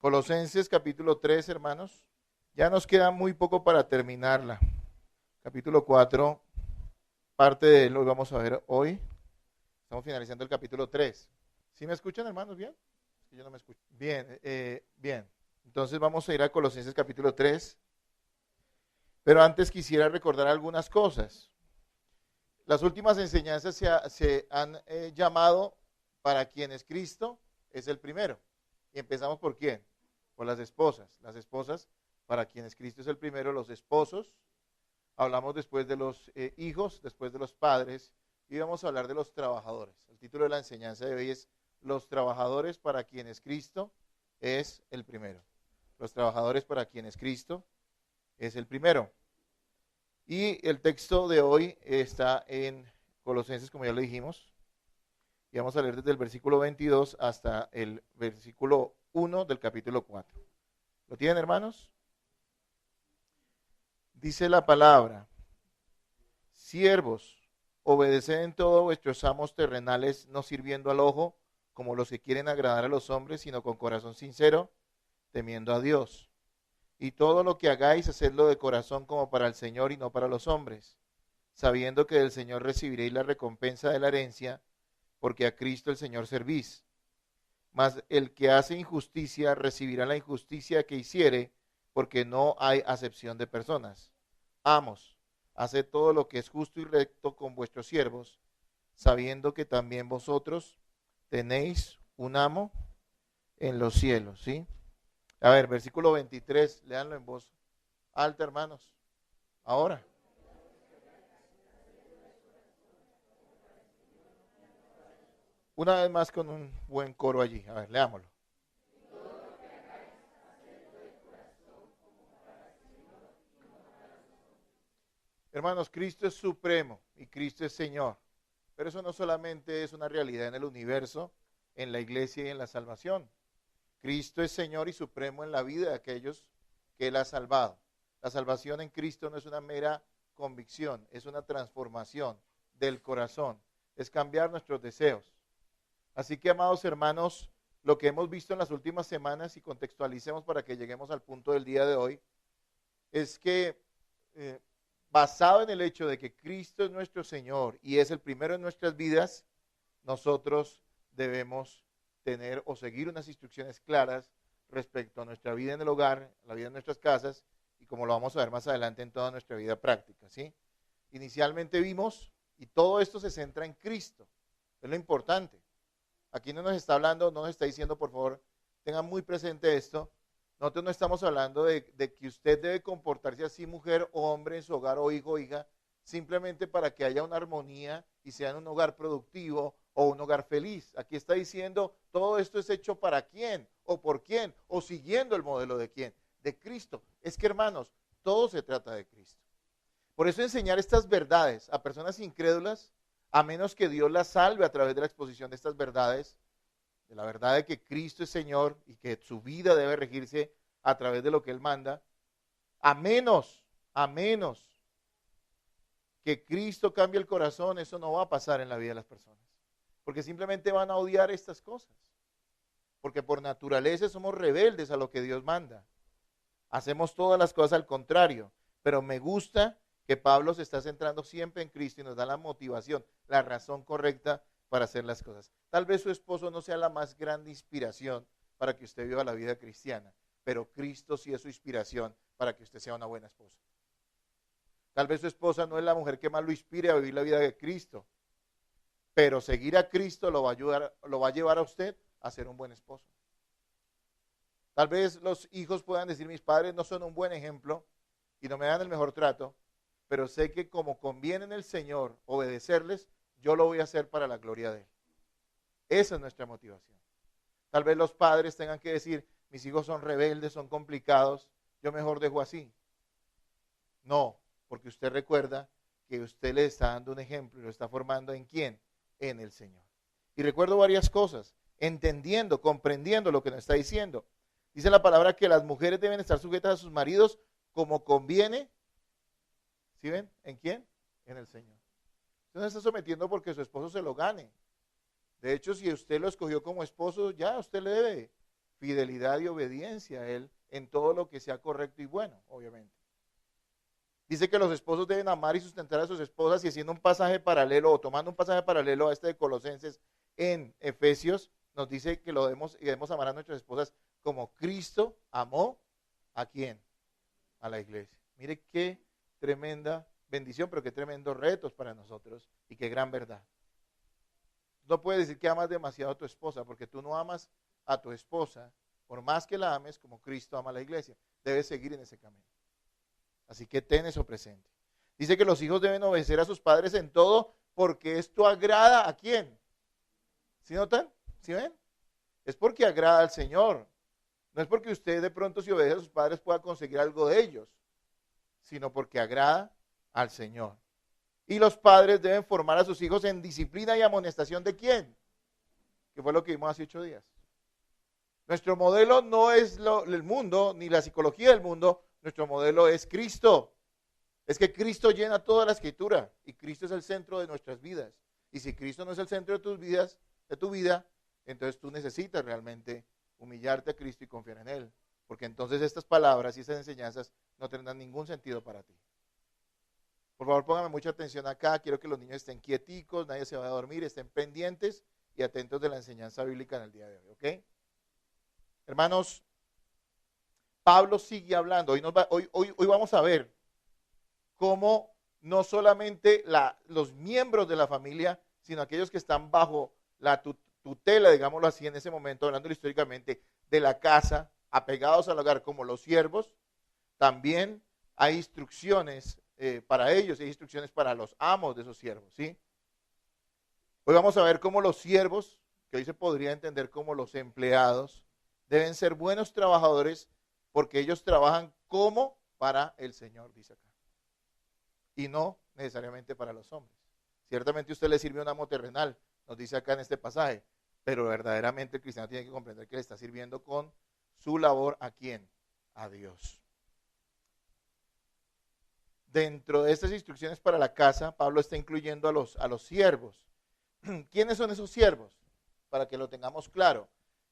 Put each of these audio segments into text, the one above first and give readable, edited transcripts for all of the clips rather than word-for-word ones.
Colosenses capítulo 3, hermanos. Ya nos queda muy poco para terminarla. Capítulo 4, parte de él lo vamos a ver hoy. Estamos finalizando el capítulo 3. ¿Sí me escuchan, hermanos? ¿Bien? Es que yo no me escucho. Bien, bien. Entonces vamos a ir a Colosenses capítulo 3. Pero antes quisiera recordar algunas cosas. Las últimas enseñanzas se han llamado para quienes Cristo es el primero. Y empezamos por quién? Por las esposas. Las esposas para quienes Cristo es el primero, los esposos. Hablamos después de los hijos, después de los padres, y vamos a hablar de los trabajadores. El título de la enseñanza de hoy es Los trabajadores para quienes Cristo es el primero. Los trabajadores para quienes Cristo es el primero. Y el texto de hoy está en Colosenses, como ya lo dijimos, y vamos a leer desde el versículo 22 hasta el versículo 1 del capítulo 4. ¿Lo tienen, hermanos? Dice la palabra: siervos, obedeced en todo vuestros amos terrenales, no sirviendo al ojo, como los que quieren agradar a los hombres, sino con corazón sincero, temiendo a Dios. Y todo lo que hagáis, hacedlo de corazón como para el Señor y no para los hombres, sabiendo que del Señor recibiréis la recompensa de la herencia, porque a Cristo el Señor servís. Mas el que hace injusticia recibirá la injusticia que hiciere, porque no hay acepción de personas. Amos, haced todo lo que es justo y recto con vuestros siervos, sabiendo que también vosotros tenéis un amo en los cielos, ¿sí? A ver, versículo 23, léanlo en voz alta, hermanos. Ahora. Una vez más con un buen coro allí. A ver, leámoslo. Hermanos, Cristo es supremo y Cristo es Señor. Pero eso no solamente es una realidad en el universo, en la iglesia y en la salvación. Cristo es Señor y supremo en la vida de aquellos que Él ha salvado. La salvación en Cristo no es una mera convicción, es una transformación del corazón, es cambiar nuestros deseos. Así que, amados hermanos, lo que hemos visto en las últimas semanas, y contextualicemos para que lleguemos al punto del día de hoy, es que basado en el hecho de que Cristo es nuestro Señor y es el primero en nuestras vidas, nosotros debemos tener o seguir unas instrucciones claras respecto a nuestra vida en el hogar, la vida en nuestras casas, y como lo vamos a ver más adelante en toda nuestra vida práctica, ¿sí? Inicialmente vimos, y todo esto se centra en Cristo, es lo importante. Aquí no nos está hablando, no nos está diciendo, por favor, tengan muy presente esto. Nosotros no estamos hablando de que usted debe comportarse así, mujer o hombre, en su hogar o hijo o hija, simplemente para que haya una armonía y sea un hogar productivo o un hogar feliz. Aquí está diciendo, todo esto es hecho para quién, o por quién, o siguiendo el modelo de quién, de Cristo. Es que, hermanos, todo se trata de Cristo. Por eso enseñar estas verdades a personas incrédulas, a menos que Dios las salve a través de la exposición de estas verdades, de la verdad de que Cristo es Señor y que su vida debe regirse a través de lo que Él manda, a menos que Cristo cambie el corazón, eso no va a pasar en la vida de las personas. Porque simplemente van a odiar estas cosas. Porque por naturaleza somos rebeldes a lo que Dios manda. Hacemos todas las cosas al contrario. Pero me gusta que Pablo se está centrando siempre en Cristo y nos da la motivación, la razón correcta para hacer las cosas. Tal vez su esposo no sea la más grande inspiración para que usted viva la vida cristiana, pero Cristo sí es su inspiración para que usted sea una buena esposa. Tal vez su esposa no es la mujer que más lo inspire a vivir la vida de Cristo, pero seguir a Cristo lo va a ayudar, lo va a llevar a usted a ser un buen esposo. Tal vez los hijos puedan decir, mis padres no son un buen ejemplo y no me dan el mejor trato, pero sé que como conviene en el Señor obedecerles, yo lo voy a hacer para la gloria de Él. Esa es nuestra motivación. Tal vez los padres tengan que decir, mis hijos son rebeldes, son complicados, yo mejor dejo así. No, porque usted recuerda que usted le está dando un ejemplo y lo está formando ¿en quién? En el Señor. Y recuerdo varias cosas, entendiendo, comprendiendo lo que nos está diciendo. Dice la palabra que las mujeres deben estar sujetas a sus maridos como conviene. ¿Sí ven? ¿En quién? En el Señor. Usted no está sometiendo porque su esposo se lo gane. De hecho, si usted lo escogió como esposo, ya usted le debe fidelidad y obediencia a Él en todo lo que sea correcto y bueno, obviamente. Dice que los esposos deben amar y sustentar a sus esposas, y haciendo un pasaje paralelo o tomando un pasaje paralelo a este de Colosenses en Efesios, nos dice que lo debemos amar a nuestras esposas como Cristo amó ¿a quién? A la iglesia. Mire qué tremenda bendición, pero qué tremendos retos para nosotros y qué gran verdad. No puedes decir que amas demasiado a tu esposa, porque tú no amas a tu esposa, por más que la ames, como Cristo ama a la iglesia. Debes seguir en ese camino. Así que ten eso presente. Dice que los hijos deben obedecer a sus padres en todo, porque esto agrada ¿a quién? ¿Sí notan? ¿Sí ven? Es porque agrada al Señor. No es porque usted de pronto, si obedece a sus padres, pueda conseguir algo de ellos, sino porque agrada al Señor. Y los padres deben formar a sus hijos en disciplina y amonestación ¿de quién? Que fue lo que vimos hace 8 días. Nuestro modelo no es el mundo, ni la psicología del mundo. Nuestro modelo es Cristo. Es que Cristo llena toda la escritura y Cristo es el centro de nuestras vidas. Y si Cristo no es el centro de tus vidas, de tu vida, entonces tú necesitas realmente humillarte a Cristo y confiar en Él. Porque entonces estas palabras y estas enseñanzas no tendrán ningún sentido para ti. Por favor, póngame mucha atención acá. Quiero que los niños estén quieticos, nadie se va a dormir, estén pendientes y atentos de la enseñanza bíblica en el día de hoy, ¿ok? Hermanos, Pablo sigue hablando. Hoy vamos a ver cómo no solamente los miembros de la familia, sino aquellos que están bajo la tutela, digámoslo así, en ese momento, hablando históricamente, de la casa, apegados al hogar, como los siervos, también hay instrucciones para ellos, hay instrucciones para los amos de esos siervos, ¿sí? Hoy vamos a ver cómo los siervos, que hoy se podría entender como los empleados, deben ser buenos trabajadores porque ellos trabajan como para el Señor, dice acá. Y no necesariamente para los hombres. Ciertamente usted le sirve un amo terrenal, nos dice acá en este pasaje, pero verdaderamente el cristiano tiene que comprender que le está sirviendo con su labor ¿a quién? A Dios. Dentro de estas instrucciones para la casa, Pablo está incluyendo a los siervos. ¿Quiénes son esos siervos? Para que lo tengamos claro,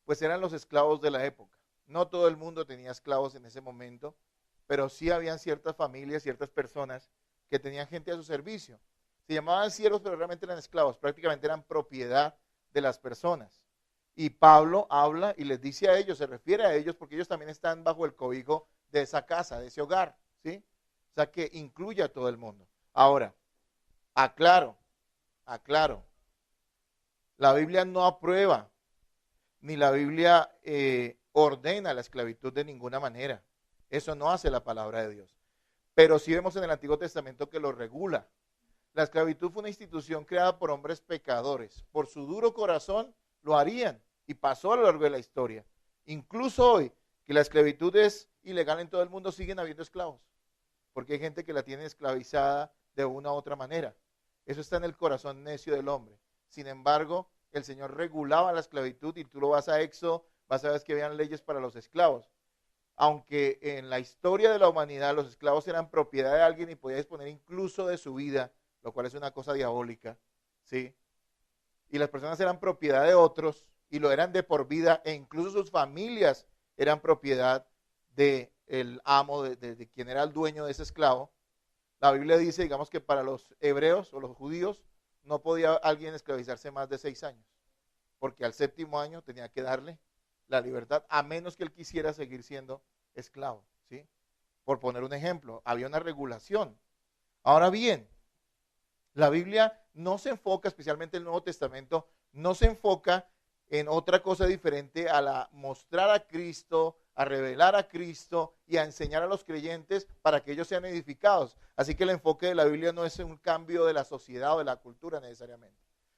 pues eran los esclavos de la época. No todo el mundo tenía esclavos en ese momento, pero sí habían ciertas familias, ciertas personas que tenían gente a su servicio. Se llamaban siervos, pero realmente eran esclavos, prácticamente eran propiedad de las personas. Y Pablo habla y les dice a ellos, se refiere a ellos, porque ellos también están bajo el cobijo de esa casa, de ese hogar, ¿sí? O sea que incluye a todo el mundo. Ahora, aclaro, la Biblia no aprueba, ni la Biblia ordena la esclavitud de ninguna manera. Eso no hace la palabra de Dios. Pero sí vemos en el Antiguo Testamento que lo regula. La esclavitud fue una institución creada por hombres pecadores. Por su duro corazón lo harían y pasó a lo largo de la historia. Incluso hoy, que la esclavitud es ilegal en todo el mundo, siguen habiendo esclavos. Porque hay gente que la tiene esclavizada de una u otra manera. Eso está en el corazón necio del hombre. Sin embargo, el Señor regulaba la esclavitud y tú lo vas a Éxodo, vas a ver que habían leyes para los esclavos. Aunque en la historia de la humanidad los esclavos eran propiedad de alguien y podía disponer incluso de su vida, lo cual es una cosa diabólica, ¿sí? Y las personas eran propiedad de otros y lo eran de por vida e incluso sus familias eran propiedad del amo, de quien era el dueño de ese esclavo. La Biblia dice, digamos que para los hebreos o los judíos no podía alguien esclavizarse más de 6 años, porque al 7º año tenía que darle la libertad, a menos que él quisiera seguir siendo esclavo, ¿sí? Por poner un ejemplo, había una regulación. Ahora bien, la Biblia no se enfoca, especialmente el Nuevo Testamento, no se enfoca en otra cosa diferente a mostrar a Cristo, a revelar a Cristo y a enseñar a los creyentes para que ellos sean edificados. Así que el enfoque de la Biblia no es un cambio de la sociedad o de la cultura necesariamente.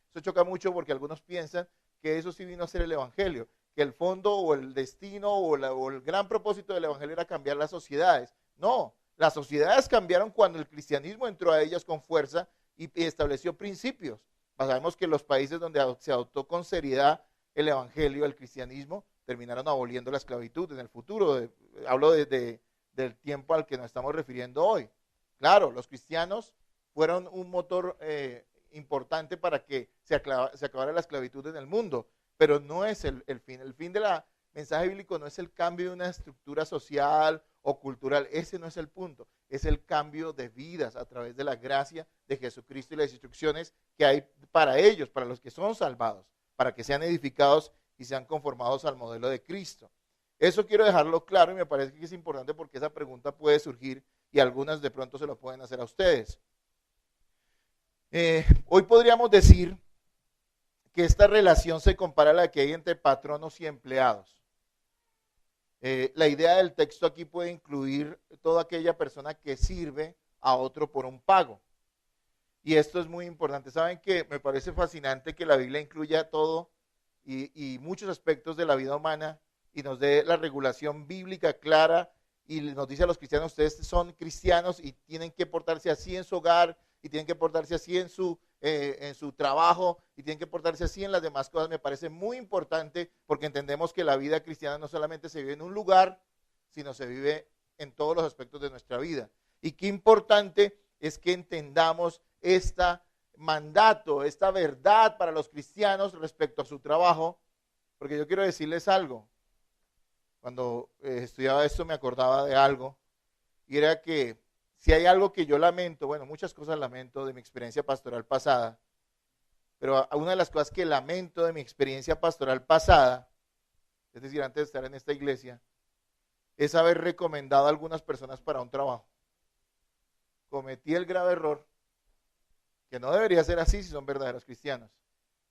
Eso choca mucho porque algunos piensan que eso sí vino a ser el Evangelio, que el fondo o el destino o el gran propósito del Evangelio era cambiar las sociedades. No, las sociedades cambiaron cuando el cristianismo entró a ellas con fuerza y estableció principios. Sabemos que los países donde se adoptó con seriedad el Evangelio, el cristianismo, terminaron aboliendo la esclavitud en el futuro. Hablo del tiempo al que nos estamos refiriendo hoy. Claro, los cristianos fueron un motor importante para que se acabara la esclavitud en el mundo, pero no es el fin. El fin de mensaje bíblico no es el cambio de una estructura social o cultural, ese no es el punto, es el cambio de vidas a través de la gracia de Jesucristo y las instrucciones que hay para ellos, para los que son salvados, para que sean edificados y sean conformados al modelo de Cristo. Eso quiero dejarlo claro y me parece que es importante porque esa pregunta puede surgir y algunas de pronto se lo pueden hacer a ustedes. Hoy podríamos decir que esta relación se compara a la que hay entre patronos y empleados. La idea del texto aquí puede incluir toda aquella persona que sirve a otro por un pago. Y esto es muy importante. Saben que me parece fascinante que la Biblia incluya todo y muchos aspectos de la vida humana y nos dé la regulación bíblica clara y nos dice a los cristianos, ustedes son cristianos y tienen que portarse así en su hogar y tienen que portarse así en su trabajo y tienen que portarse así en las demás cosas. Me parece muy importante porque entendemos que la vida cristiana no solamente se vive en un lugar, sino se vive en todos los aspectos de nuestra vida. Y qué importante es que entendamos este mandato, esta verdad para los cristianos respecto a su trabajo, porque yo quiero decirles algo. Cuando estudiaba esto me acordaba de algo, y era que si hay algo que yo lamento, bueno, muchas cosas lamento de mi experiencia pastoral pasada, pero una de las cosas que lamento de mi experiencia pastoral pasada, es decir, antes de estar en esta iglesia, es haber recomendado a algunas personas para un trabajo. Cometí el grave error, que no debería ser así si son verdaderos cristianos,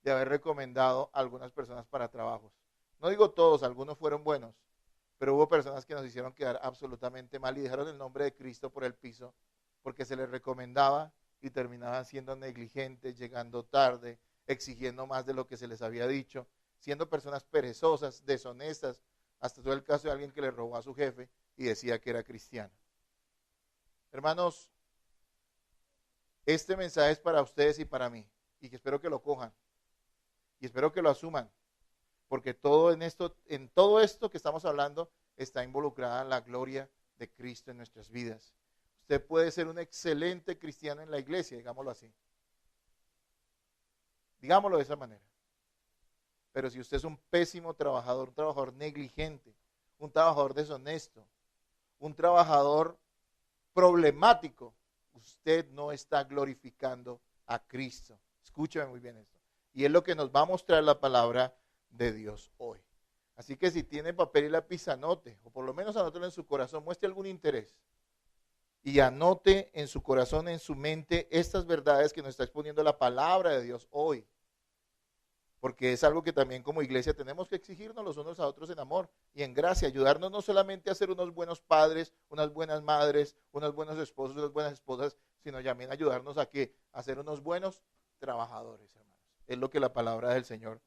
de haber recomendado a algunas personas para trabajos. No digo todos, algunos fueron buenos, pero hubo personas que nos hicieron quedar absolutamente mal y dejaron el nombre de Cristo por el piso porque se les recomendaba y terminaban siendo negligentes, llegando tarde, exigiendo más de lo que se les había dicho, siendo personas perezosas, deshonestas. Hasta todo el caso de alguien que le robó a su jefe y decía que era cristiano. Hermanos, este mensaje es para ustedes y para mí y que espero que lo cojan y espero que lo asuman. Porque en todo esto que estamos hablando está involucrada la gloria de Cristo en nuestras vidas. Usted puede ser un excelente cristiano en la iglesia, digámoslo así. Digámoslo de esa manera. Pero si usted es un pésimo trabajador, un trabajador negligente, un trabajador deshonesto, un trabajador problemático, usted no está glorificando a Cristo. Escúcheme muy bien esto. Y es lo que nos va a mostrar la palabra de Dios hoy. Así que si tiene papel y lápiz, anote, o por lo menos anótelo en su corazón, muestre algún interés y anote en su corazón, en su mente, estas verdades que nos está exponiendo la palabra de Dios hoy, porque es algo que también como iglesia tenemos que exigirnos los unos a otros en amor y en gracia, ayudarnos no solamente a ser unos buenos padres, unas buenas madres, unos buenos esposos, unas buenas esposas, sino también ayudarnos a ser unos buenos trabajadores, hermanos. Es lo que la palabra del Señor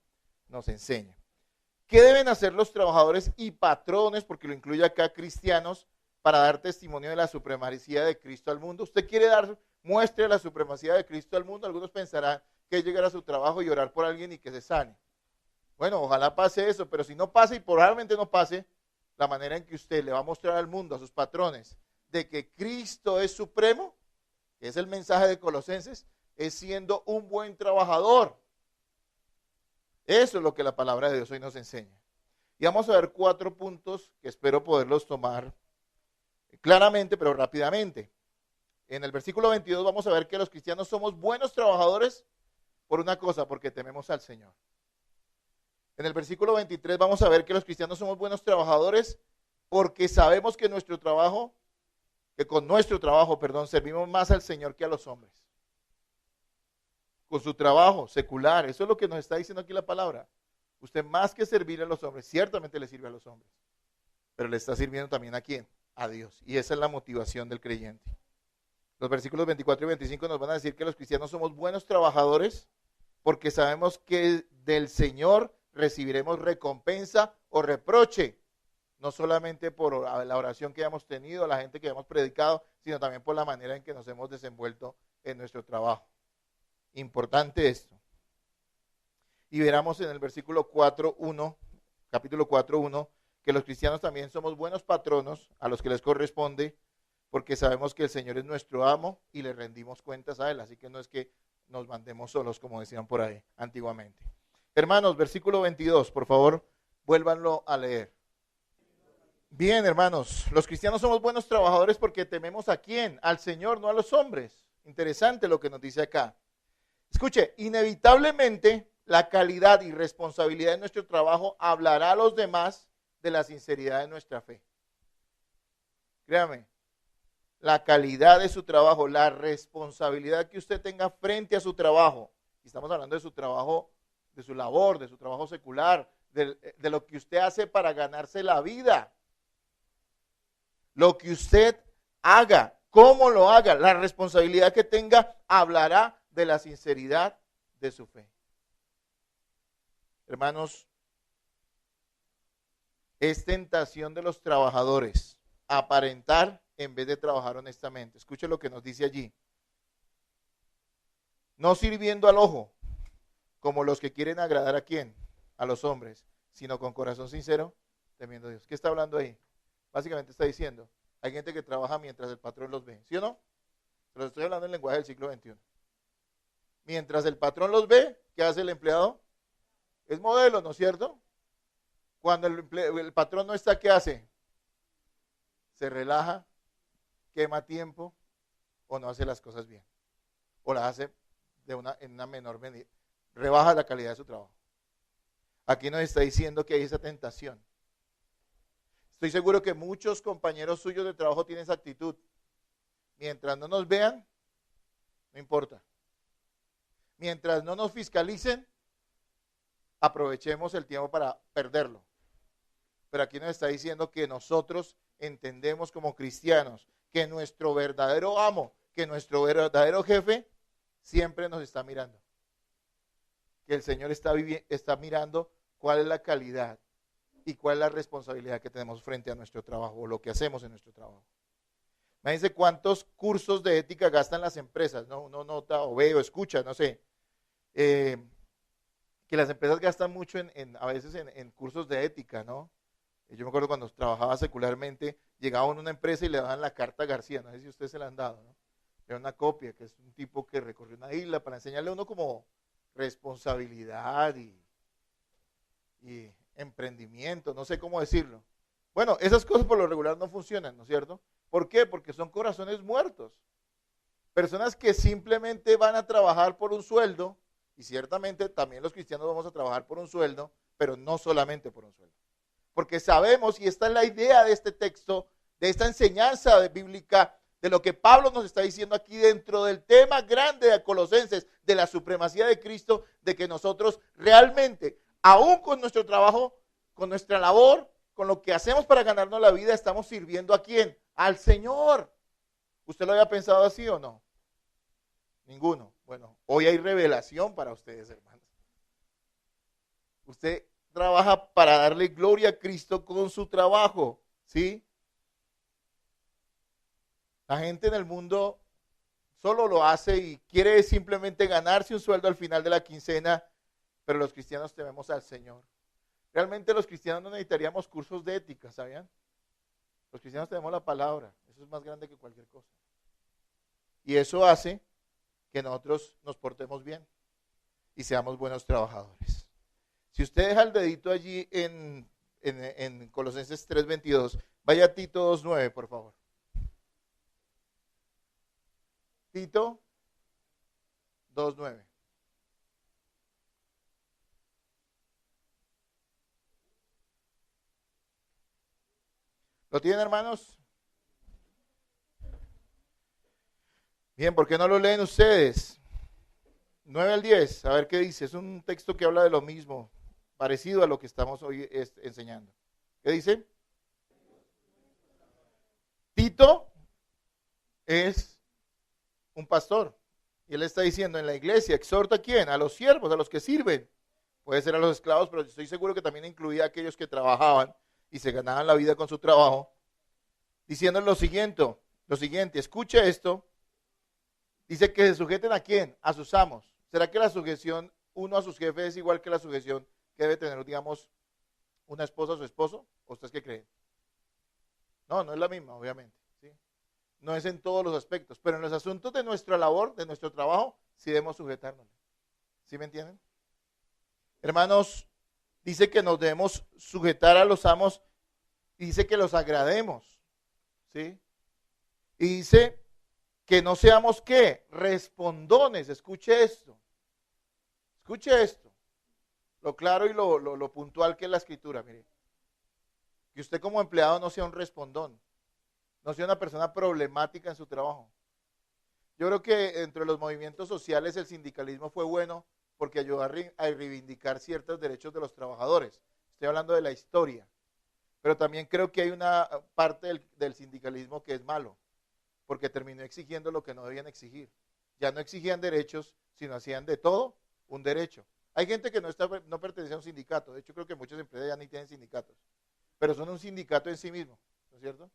nos enseña. ¿Qué deben hacer los trabajadores y patrones, porque lo incluye acá cristianos, para dar testimonio de la supremacía de Cristo al mundo? ¿Usted quiere muestre la supremacía de Cristo al mundo? Algunos pensarán que es llegar a su trabajo y orar por alguien y que se sane. Bueno, ojalá pase eso, pero si no pase y probablemente no pase, la manera en que usted le va a mostrar al mundo, a sus patrones, de que Cristo es supremo, que es el mensaje de Colosenses, es siendo un buen trabajador. Eso es lo que la palabra de Dios hoy nos enseña. Y vamos a ver 4 puntos que espero poderlos tomar claramente, pero rápidamente. En el versículo 22 vamos a ver que los cristianos somos buenos trabajadores por una cosa, porque tememos al Señor. En el versículo 23 vamos a ver que los cristianos somos buenos trabajadores porque sabemos que con nuestro trabajo, servimos más al Señor que a los hombres. Con su trabajo secular, eso es lo que nos está diciendo aquí la palabra. Usted más que servir a los hombres, ciertamente le sirve a los hombres, pero le está sirviendo también ¿a quién? A Dios. Y esa es la motivación del creyente. Los versículos 24 y 25 nos van a decir que los cristianos somos buenos trabajadores porque sabemos que del Señor recibiremos recompensa o reproche, no solamente por la oración que hayamos tenido, la gente que hayamos predicado, sino también por la manera en que nos hemos desenvuelto en nuestro trabajo. Importante esto. Y veremos en el versículo 4:1, capítulo 4:1, que los cristianos también somos buenos patronos a los que les corresponde, porque sabemos que el Señor es nuestro amo y le rendimos cuentas a Él. Así que no es que nos mandemos solos, como decían por ahí antiguamente. Hermanos, versículo 22, por favor, Vuélvanlo a leer. Bien, hermanos, los cristianos somos buenos trabajadores porque tememos ¿a quién? Al Señor, no a los hombres. Interesante lo que nos dice acá. Escuche, inevitablemente la calidad y responsabilidad de nuestro trabajo hablará a los demás de la sinceridad de nuestra fe. Créame, la calidad de su trabajo, la responsabilidad que usted tenga frente a su trabajo, y estamos hablando de su trabajo, de su labor, de su trabajo secular, de lo que usted hace para ganarse la vida. Lo que usted haga, cómo lo haga, la responsabilidad que tenga, hablará de la sinceridad de su fe. Hermanos, es tentación de los trabajadores aparentar en vez de trabajar honestamente. Escuche lo que nos dice allí. No sirviendo al ojo, como los que quieren agradar ¿a quién? A los hombres, sino con corazón sincero, temiendo a Dios. ¿Qué está hablando ahí? Básicamente está diciendo, hay gente que trabaja mientras el patrón los ve, ¿sí o no? Se los estoy hablando en lenguaje del siglo XXI. Mientras el patrón los ve, ¿qué hace el empleado? Es modelo, ¿no es cierto? Cuando el patrón no está, ¿qué hace? Se relaja, quema tiempo o no hace las cosas bien. O las hace en una menor medida. Rebaja la calidad de su trabajo. Aquí nos está diciendo que hay esa tentación. Estoy seguro que muchos compañeros suyos de trabajo tienen esa actitud. Mientras no nos vean, no importa. Mientras no nos fiscalicen, aprovechemos el tiempo para perderlo. Pero aquí nos está diciendo que nosotros entendemos como cristianos que nuestro verdadero amo, que nuestro verdadero jefe siempre nos está mirando. Que el Señor está mirando cuál es la calidad y cuál es la responsabilidad que tenemos frente a nuestro trabajo o lo que hacemos en nuestro trabajo. Imagínense cuántos cursos de ética gastan las empresas, ¿no? Uno nota o ve o escucha, no sé, que las empresas gastan mucho a veces en cursos de ética, ¿no? Yo me acuerdo cuando trabajaba secularmente, llegaba a una empresa y le daban la carta a García, no sé si ustedes se la han dado, ¿no? Era una copia, que es un tipo que recorrió una isla para enseñarle a uno como responsabilidad y emprendimiento, no sé cómo decirlo. Bueno, esas cosas por lo regular no funcionan, ¿no es cierto? ¿Por qué? Porque son corazones muertos. Personas que simplemente van a trabajar por un sueldo, y ciertamente también los cristianos vamos a trabajar por un sueldo, pero no solamente por un sueldo. Porque sabemos, y esta es la idea de este texto, de esta enseñanza bíblica, de lo que Pablo nos está diciendo aquí dentro del tema grande de Colosenses, de la supremacía de Cristo, de que nosotros realmente, aún con nuestro trabajo, con nuestra labor, con lo que hacemos para ganarnos la vida, estamos sirviendo ¿a quién? Al Señor. ¿Usted lo había pensado así o no? Ninguno. Bueno, hoy hay revelación para ustedes, hermanos. Usted trabaja para darle gloria a Cristo con su trabajo, ¿sí? La gente en el mundo solo lo hace y quiere simplemente ganarse un sueldo al final de la quincena, pero los cristianos tememos al Señor. Realmente los cristianos no necesitaríamos cursos de ética, ¿sabían? Los cristianos tenemos la palabra, eso es más grande que cualquier cosa. Y eso hace que nosotros nos portemos bien y seamos buenos trabajadores. Si usted deja el dedito allí en Colosenses 3:22, vaya a Tito 2:9, por favor. Tito 2:9. ¿Lo tienen, hermanos? Bien, ¿por qué no lo leen ustedes? 9 al 10, a ver qué dice. Es un texto que habla de lo mismo, parecido a lo que estamos hoy enseñando. ¿Qué dice? Tito es un pastor. Y él está diciendo en la iglesia, exhorta a quién, a los siervos, a los que sirven. Puede ser a los esclavos, pero estoy seguro que también incluía a aquellos que trabajaban y se ganaban la vida con su trabajo. Diciendo lo siguiente, escucha esto. Dice que se sujeten ¿a quién? A sus amos. ¿Será que la sujeción uno a sus jefes es igual que la sujeción que debe tener, digamos, una esposa a su esposo? ¿O ustedes qué creen? No, no es la misma, obviamente. ¿Sí? No es en todos los aspectos, pero en los asuntos de nuestra labor, de nuestro trabajo, sí debemos sujetarnos. ¿Sí me entienden? Hermanos, dice que nos debemos sujetar a los amos y dice que los agrademos, ¿sí? Y dice que no seamos, ¿qué? Respondones. Escuche esto. Escuche esto. Lo claro y lo puntual que es la escritura, mire. Que usted como empleado no sea un respondón. No sea una persona problemática en su trabajo. Yo creo que entre los movimientos sociales el sindicalismo fue bueno porque ayudó a reivindicar ciertos derechos de los trabajadores. Estoy hablando de la historia. Pero también creo que hay una parte del sindicalismo que es malo, porque terminó exigiendo lo que no debían exigir. Ya no exigían derechos, sino hacían de todo un derecho. Hay gente que no pertenece a un sindicato. De hecho, creo que muchas empresas ya ni tienen sindicatos. Pero son un sindicato en sí mismo, ¿no es cierto?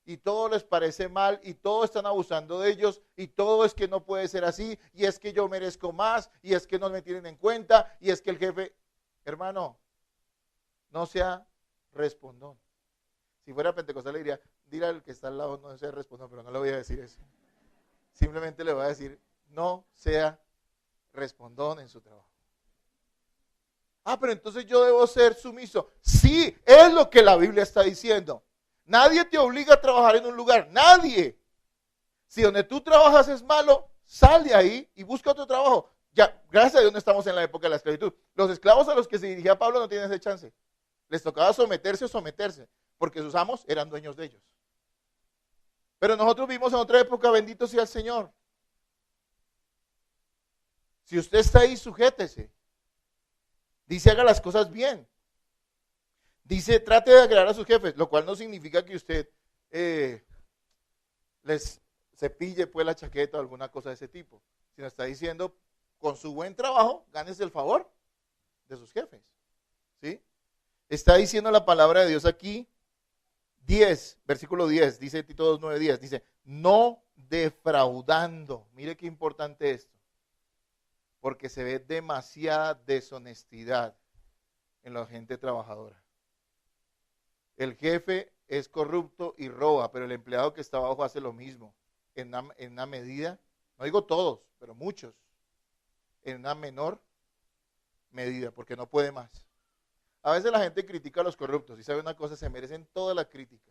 Y todo les parece mal y todos están abusando de ellos y todo es que no puede ser así y es que yo merezco más y es que no me tienen en cuenta y es que el jefe, hermano, no sea respondón. Si fuera pentecostal le diría, dile al que está al lado no sea respondón, pero no le voy a decir eso. Simplemente le voy a decir, no sea respondón en su trabajo. Ah, pero entonces yo debo ser sumiso. Sí, es lo que la Biblia está diciendo. Nadie te obliga a trabajar en un lugar, nadie. Si donde tú trabajas es malo, sal de ahí y busca otro trabajo. Ya, gracias a Dios no estamos en la época de la esclavitud. Los esclavos a los que se dirigía Pablo no tienen ese chance. Les tocaba someterse o someterse, porque sus amos eran dueños de ellos. Pero nosotros vivimos en otra época, bendito sea el Señor. Si usted está ahí, sujétese. Dice, haga las cosas bien. Dice, trate de agradar a sus jefes, lo cual no significa que usted les cepille pues la chaqueta o alguna cosa de ese tipo, sino está diciendo, con su buen trabajo, gánese el favor de sus jefes. ¿Sí? Está diciendo la palabra de Dios aquí, 10, versículo 10, dice Tito 2:9-10, dice, no defraudando. Mire qué importante esto, porque se ve demasiada deshonestidad en la gente trabajadora. El jefe es corrupto y roba, pero el empleado que está abajo hace lo mismo, en una medida, no digo todos, pero muchos, en una menor medida, porque no puede más. A veces la gente critica a los corruptos, y sabe una cosa, se merecen toda la crítica,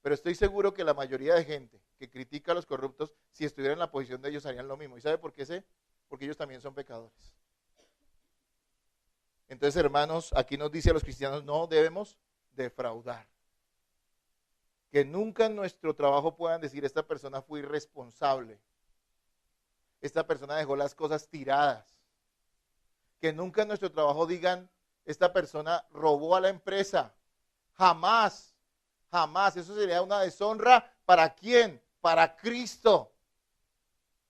pero estoy seguro que la mayoría de gente que critica a los corruptos, si estuviera en la posición de ellos, harían lo mismo. ¿Y sabe por qué sé? Porque ellos también son pecadores. Entonces, hermanos, aquí nos dice a los cristianos, no debemos defraudar. Que nunca en nuestro trabajo puedan decir, esta persona fue irresponsable, esta persona dejó las cosas tiradas. Que nunca en nuestro trabajo digan, esta persona robó a la empresa. Jamás, jamás. Eso sería una deshonra. ¿Para quién? Para Cristo.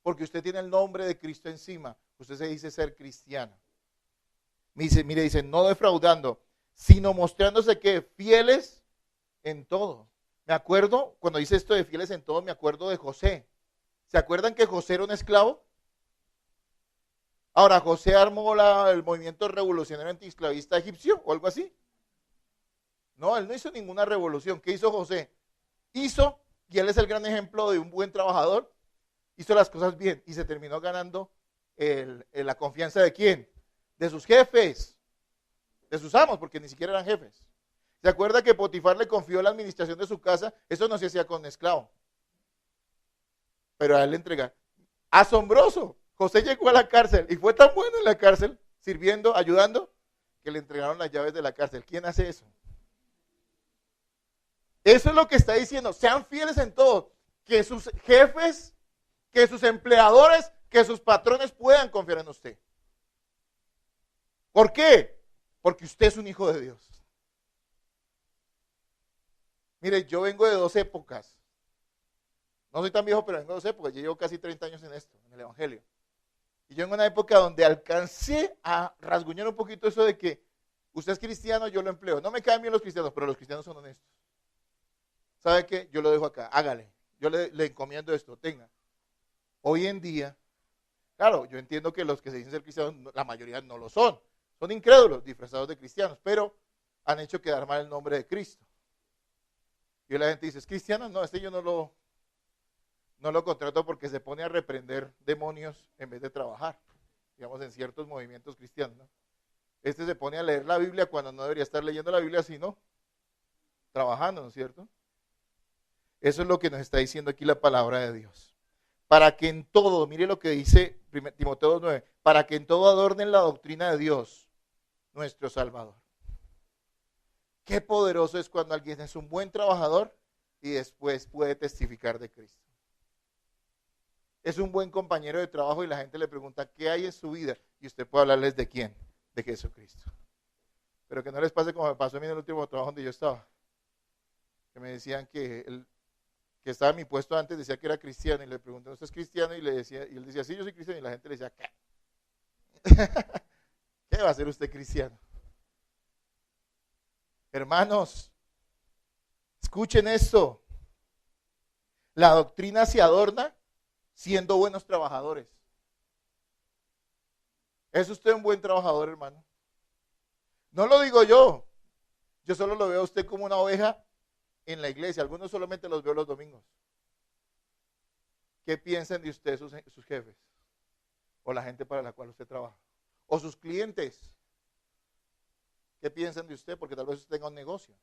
Porque usted tiene el nombre de Cristo encima. Usted se dice ser cristiano. Mire, dice, no defraudando, sino mostrándose que fieles en todo. Me acuerdo, cuando dice esto de fieles en todo, me acuerdo de José. ¿Se acuerdan que José era un esclavo? Ahora, José armó el movimiento revolucionario antiesclavista egipcio o algo así. No, él no hizo ninguna revolución. ¿Qué hizo José? Hizo, y él es el gran ejemplo de un buen trabajador, hizo las cosas bien y se terminó ganando la confianza de ¿quién? De sus jefes, de sus amos, porque ni siquiera eran jefes. ¿Se acuerda que Potifar le confió la administración de su casa? Eso no se hacía con esclavo. Pero a él le entregaron. Asombroso. José llegó a la cárcel y fue tan bueno en la cárcel, sirviendo, ayudando, que le entregaron las llaves de la cárcel. ¿Quién hace eso? Eso es lo que está diciendo. Sean fieles en todo. Que sus jefes, que sus empleadores, que sus patrones puedan confiar en usted. ¿Por qué? Porque usted es un hijo de Dios. Mire, yo vengo de dos épocas. No soy tan viejo, pero vengo de dos épocas. Yo llevo casi 30 años en esto, en el Evangelio. Y yo en una época donde alcancé a rasguñar un poquito eso de que usted es cristiano, yo lo empleo. No me caen bien los cristianos, pero los cristianos son honestos. ¿Sabe qué? Yo lo dejo acá, hágale. Yo le encomiendo esto, tenga. Hoy en día, claro, yo entiendo que los que se dicen ser cristianos, la mayoría no lo son. Son incrédulos, disfrazados de cristianos, pero han hecho quedar mal el nombre de Cristo. Y la gente dice, ¿es cristiano? No, yo no lo contrato porque se pone a reprender demonios en vez de trabajar, digamos, en ciertos movimientos cristianos, ¿no? Este se pone a leer la Biblia cuando no debería estar leyendo la Biblia, sino trabajando, ¿no es cierto? Eso es lo que nos está diciendo aquí la palabra de Dios. Para que en todo, mire lo que dice Timoteo 2:9, para que en todo adornen la doctrina de Dios, nuestro Salvador. Qué poderoso es cuando alguien es un buen trabajador y después puede testificar de Cristo. Es un buen compañero de trabajo y la gente le pregunta qué hay en su vida y usted puede hablarles de quién, de Jesucristo. Pero que no les pase como me pasó a mí en el último trabajo donde yo estaba, que me decían que estaba en mi puesto antes, decía que era cristiano y le pregunté, ¿usted es cristiano? Y él decía, sí, yo soy cristiano, y la gente le decía, ¿qué? ¿Qué va a ser usted cristiano? Hermanos, escuchen esto. La doctrina se adorna siendo buenos trabajadores. ¿Es usted un buen trabajador, hermano? No lo digo yo solo lo veo a usted como una oveja en la iglesia. Algunos solamente los veo los domingos. ¿Qué piensan de usted sus jefes? O la gente para la cual usted trabaja. O sus clientes. ¿Qué piensan de usted? Porque tal vez usted tenga un negocio.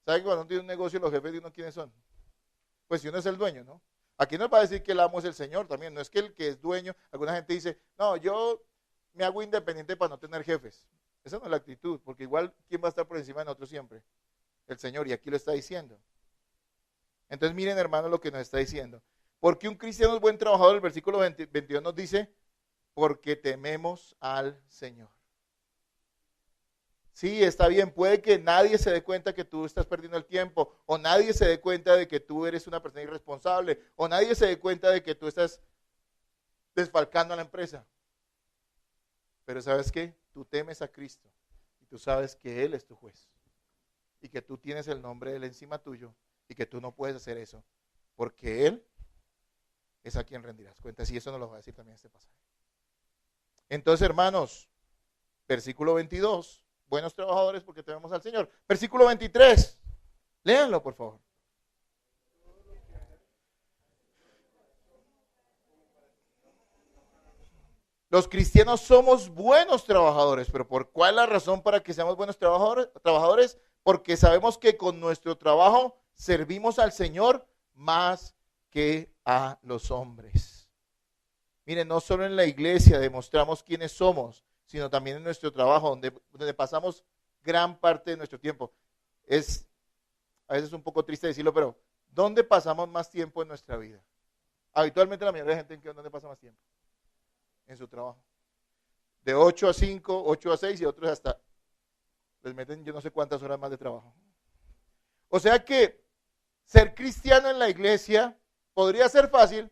¿Sabe que cuando uno tiene un negocio los jefes de uno quiénes son? Pues si uno es el dueño, ¿no? Aquí no va a decir que el amo es el Señor también. No es que el que es dueño, alguna gente dice, no, yo me hago independiente para no tener jefes. Esa no es la actitud, porque igual, ¿quién va a estar por encima de nosotros siempre? El Señor, y aquí lo está diciendo. Entonces miren, hermanos, lo que nos está diciendo. Porque un cristiano es buen trabajador, el versículo 22 nos dice, porque tememos al Señor. Sí, está bien, puede que nadie se dé cuenta que tú estás perdiendo el tiempo, o nadie se dé cuenta de que tú eres una persona irresponsable, o nadie se dé cuenta de que tú estás desfalcando a la empresa. Pero ¿sabes qué? Tú temes a Cristo y tú sabes que Él es tu juez y que tú tienes el nombre de Él encima tuyo y que tú no puedes hacer eso porque Él es a quien rendirás cuentas, y eso nos lo va a decir también este pasaje. Entonces, hermanos, versículo 22, buenos trabajadores porque tememos al Señor. Versículo 23, léanlo por favor. Los cristianos somos buenos trabajadores, pero ¿por cuál es la razón para que seamos buenos trabajadores? Porque sabemos que con nuestro trabajo servimos al Señor más que a los hombres. Miren, no solo en la iglesia demostramos quiénes somos, sino también en nuestro trabajo, donde pasamos gran parte de nuestro tiempo. Es a veces un poco triste decirlo, pero ¿dónde pasamos más tiempo en nuestra vida? Habitualmente la mayoría de la gente, ¿dónde pasa más tiempo? En su trabajo. De 8 a 5, 8 a 6 y otros hasta les meten yo no sé cuántas horas más de trabajo. O sea que ser cristiano en la iglesia podría ser fácil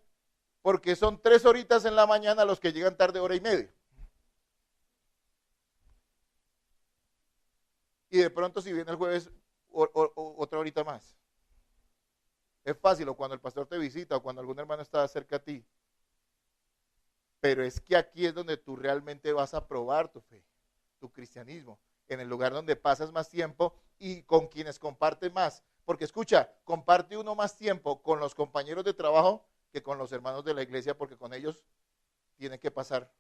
porque son 3 horitas en la mañana los que llegan tarde 1:30. Y de pronto si viene el jueves otra horita más. Es fácil, o cuando el pastor te visita o cuando algún hermano está cerca a ti. Pero es que aquí es donde tú realmente vas a probar tu fe, tu cristianismo, en el lugar donde pasas más tiempo y con quienes compartes más. Porque escucha, comparte uno más tiempo con los compañeros de trabajo que con los hermanos de la iglesia, porque con ellos tiene que pasar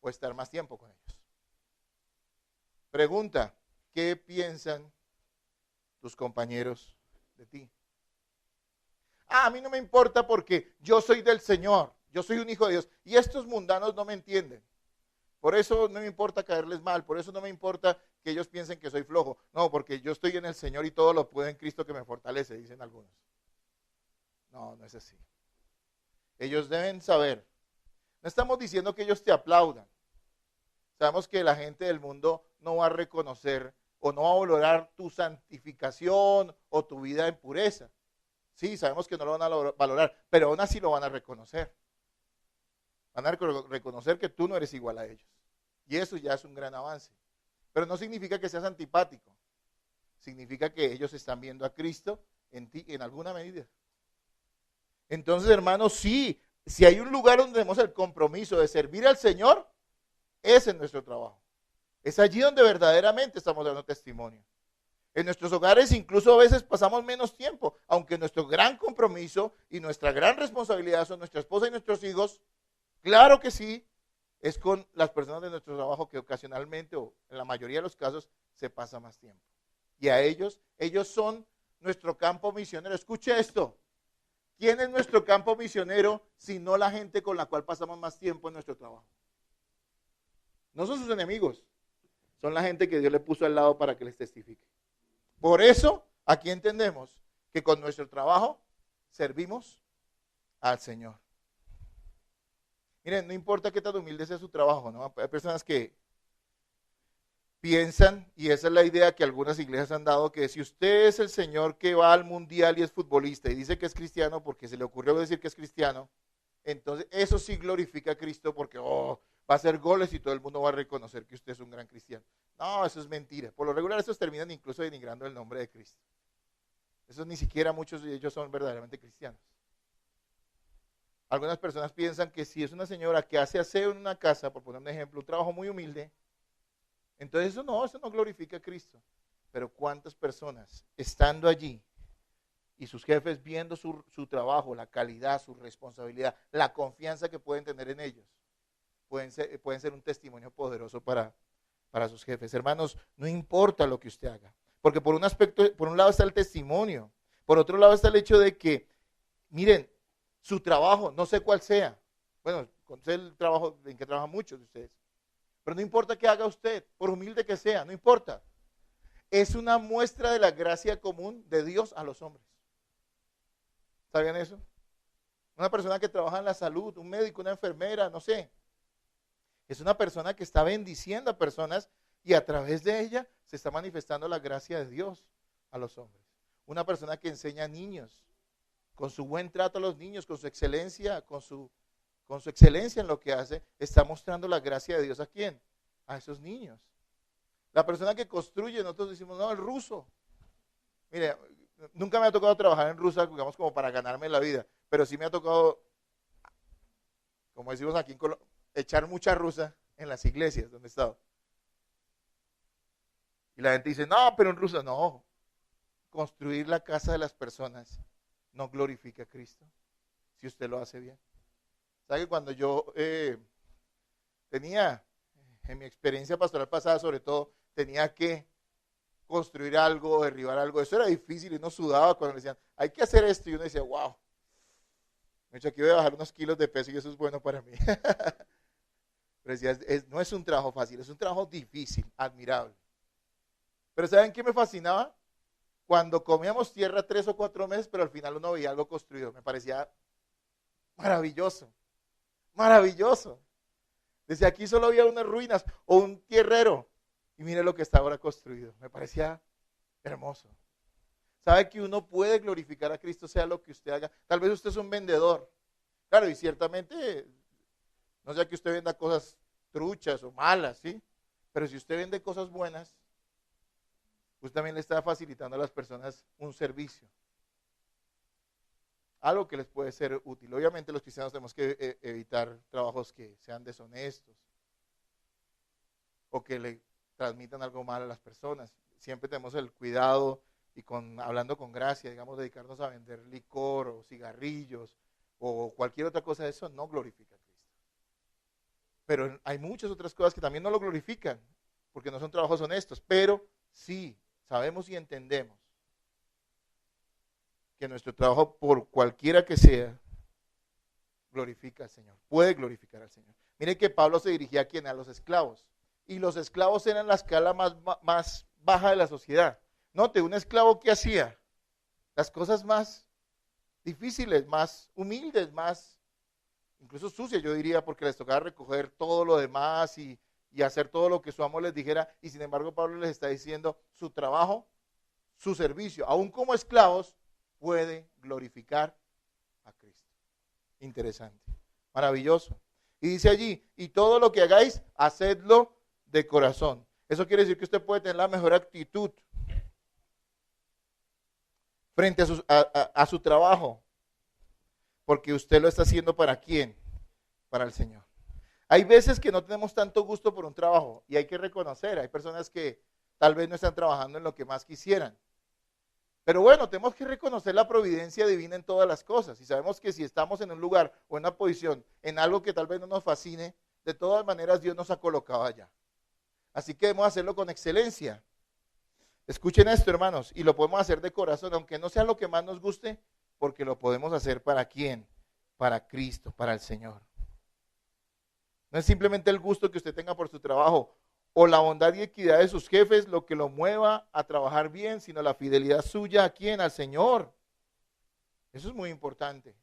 o estar más tiempo con ellos. Pregunta, ¿qué piensan tus compañeros de ti? A mí no me importa porque yo soy del Señor. Yo soy un hijo de Dios y estos mundanos no me entienden. Por eso no me importa caerles mal, por eso no me importa que ellos piensen que soy flojo. No, porque yo estoy en el Señor y todo lo puedo en Cristo que me fortalece, dicen algunos. No, no es así. Ellos deben saber. No estamos diciendo que ellos te aplaudan. Sabemos que la gente del mundo no va a reconocer o no va a valorar tu santificación o tu vida en pureza. Sí, sabemos que no lo van a valorar, pero aún así lo van a reconocer. Van a reconocer que tú no eres igual a ellos. Y eso ya es un gran avance. Pero no significa que seas antipático. Significa que ellos están viendo a Cristo en ti en alguna medida. Entonces, hermanos, sí, si hay un lugar donde tenemos el compromiso de servir al Señor, es en nuestro trabajo. Es allí donde verdaderamente estamos dando testimonio. En nuestros hogares incluso a veces pasamos menos tiempo, aunque nuestro gran compromiso y nuestra gran responsabilidad son nuestra esposa y nuestros hijos. Claro que sí, es con las personas de nuestro trabajo que ocasionalmente o en la mayoría de los casos se pasa más tiempo. Y a ellos son nuestro campo misionero. Escuche esto. ¿Quién es nuestro campo misionero si no la gente con la cual pasamos más tiempo en nuestro trabajo? No son sus enemigos, son la gente que Dios le puso al lado para que les testifique. Por eso, aquí entendemos que con nuestro trabajo servimos al Señor. Miren, no importa qué tan humilde sea su trabajo, ¿no? Hay personas que piensan, y esa es la idea que algunas iglesias han dado, que si usted es el señor que va al mundial y es futbolista y dice que es cristiano porque se le ocurrió decir que es cristiano, entonces eso sí glorifica a Cristo porque va a hacer goles y todo el mundo va a reconocer que usted es un gran cristiano. No, eso es mentira. Por lo regular esos terminan incluso denigrando el nombre de Cristo. Esos ni siquiera muchos de ellos son verdaderamente cristianos. Algunas personas piensan que si es una señora que hace aseo en una casa, por poner un ejemplo, un trabajo muy humilde, entonces eso no glorifica a Cristo. Pero ¿cuántas personas estando allí y sus jefes viendo su trabajo, la calidad, su responsabilidad, la confianza que pueden tener en ellos, pueden ser un testimonio poderoso para sus jefes? Hermanos, no importa lo que usted haga, porque por un lado está el testimonio, por otro lado está el hecho de que, miren, su trabajo, no sé cuál sea, bueno, sé el trabajo en que trabajan muchos de ustedes, pero no importa qué haga usted, por humilde que sea, no importa. Es una muestra de la gracia común de Dios a los hombres. ¿Sabían eso? Una persona que trabaja en la salud, un médico, una enfermera, no sé. Es una persona que está bendiciendo a personas y a través de ella se está manifestando la gracia de Dios a los hombres. Una persona que enseña a niños, con su buen trato a los niños, con su excelencia, con su excelencia en lo que hace, está mostrando la gracia de Dios ¿a quién? A esos niños. La persona que construye, nosotros decimos, no, el ruso. Mire, nunca me ha tocado trabajar en rusa, digamos, como para ganarme la vida, pero sí me ha tocado, como decimos aquí en Colombia, echar mucha rusa en las iglesias donde he estado. Y la gente dice, no, pero en rusa, no. Construir la casa de las personas no glorifica a Cristo, si usted lo hace bien. ¿Sabe que cuando yo tenía, en mi experiencia pastoral pasada sobre todo, tenía que construir algo, derribar algo, eso era difícil y uno sudaba cuando le decían, hay que hacer esto, y uno decía, wow, aquí voy a bajar unos kilos de peso y eso es bueno para mí. Pero decía, no es un trabajo fácil, es un trabajo difícil, admirable. Pero ¿saben qué me fascinaba? Cuando comíamos tierra 3 o 4 meses, pero al final uno veía algo construido, me parecía maravilloso, maravilloso. Desde aquí solo había unas ruinas o un tierrero y mire lo que está ahora construido, me parecía hermoso. ¿Sabe que uno puede glorificar a Cristo sea lo que usted haga? Tal vez usted es un vendedor, claro, y ciertamente no sea que usted venda cosas truchas o malas, ¿sí? Pero si usted vende cosas buenas, usted también le está facilitando a las personas un servicio. Algo que les puede ser útil. Obviamente los cristianos tenemos que evitar trabajos que sean deshonestos o que le transmitan algo mal a las personas. Siempre tenemos el cuidado y hablando con gracia, digamos, dedicarnos a vender licor o cigarrillos o cualquier otra cosa de eso no glorifica a Cristo. Pero hay muchas otras cosas que también no lo glorifican porque no son trabajos honestos, pero sí sabemos y entendemos que nuestro trabajo, por cualquiera que sea, glorifica al Señor, puede glorificar al Señor. Miren que Pablo se dirigía a quién, a los esclavos, y los esclavos eran la escala más baja de la sociedad. Note, un esclavo ¿qué hacía? Las cosas más difíciles, más humildes, más incluso sucias, yo diría, porque les tocaba recoger todo lo demás y hacer todo lo que su amo les dijera, y sin embargo Pablo les está diciendo su trabajo, su servicio, aún como esclavos, puede glorificar a Cristo. Interesante, maravilloso. Y dice allí, y todo lo que hagáis, hacedlo de corazón. Eso quiere decir que usted puede tener la mejor actitud frente a su trabajo, porque usted lo está haciendo ¿para quién? Para el Señor. Hay veces que no tenemos tanto gusto por un trabajo y hay que reconocer, hay personas que tal vez no están trabajando en lo que más quisieran. Pero bueno, tenemos que reconocer la providencia divina en todas las cosas y sabemos que si estamos en un lugar o en una posición, en algo que tal vez no nos fascine, de todas maneras Dios nos ha colocado allá. Así que debemos hacerlo con excelencia. Escuchen esto, hermanos, y lo podemos hacer de corazón, aunque no sea lo que más nos guste, porque lo podemos hacer ¿para quién? Para Cristo, para el Señor. No es simplemente el gusto que usted tenga por su trabajo o la bondad y equidad de sus jefes lo que lo mueva a trabajar bien, sino la fidelidad suya ¿a quién? Al Señor. Eso es muy importante.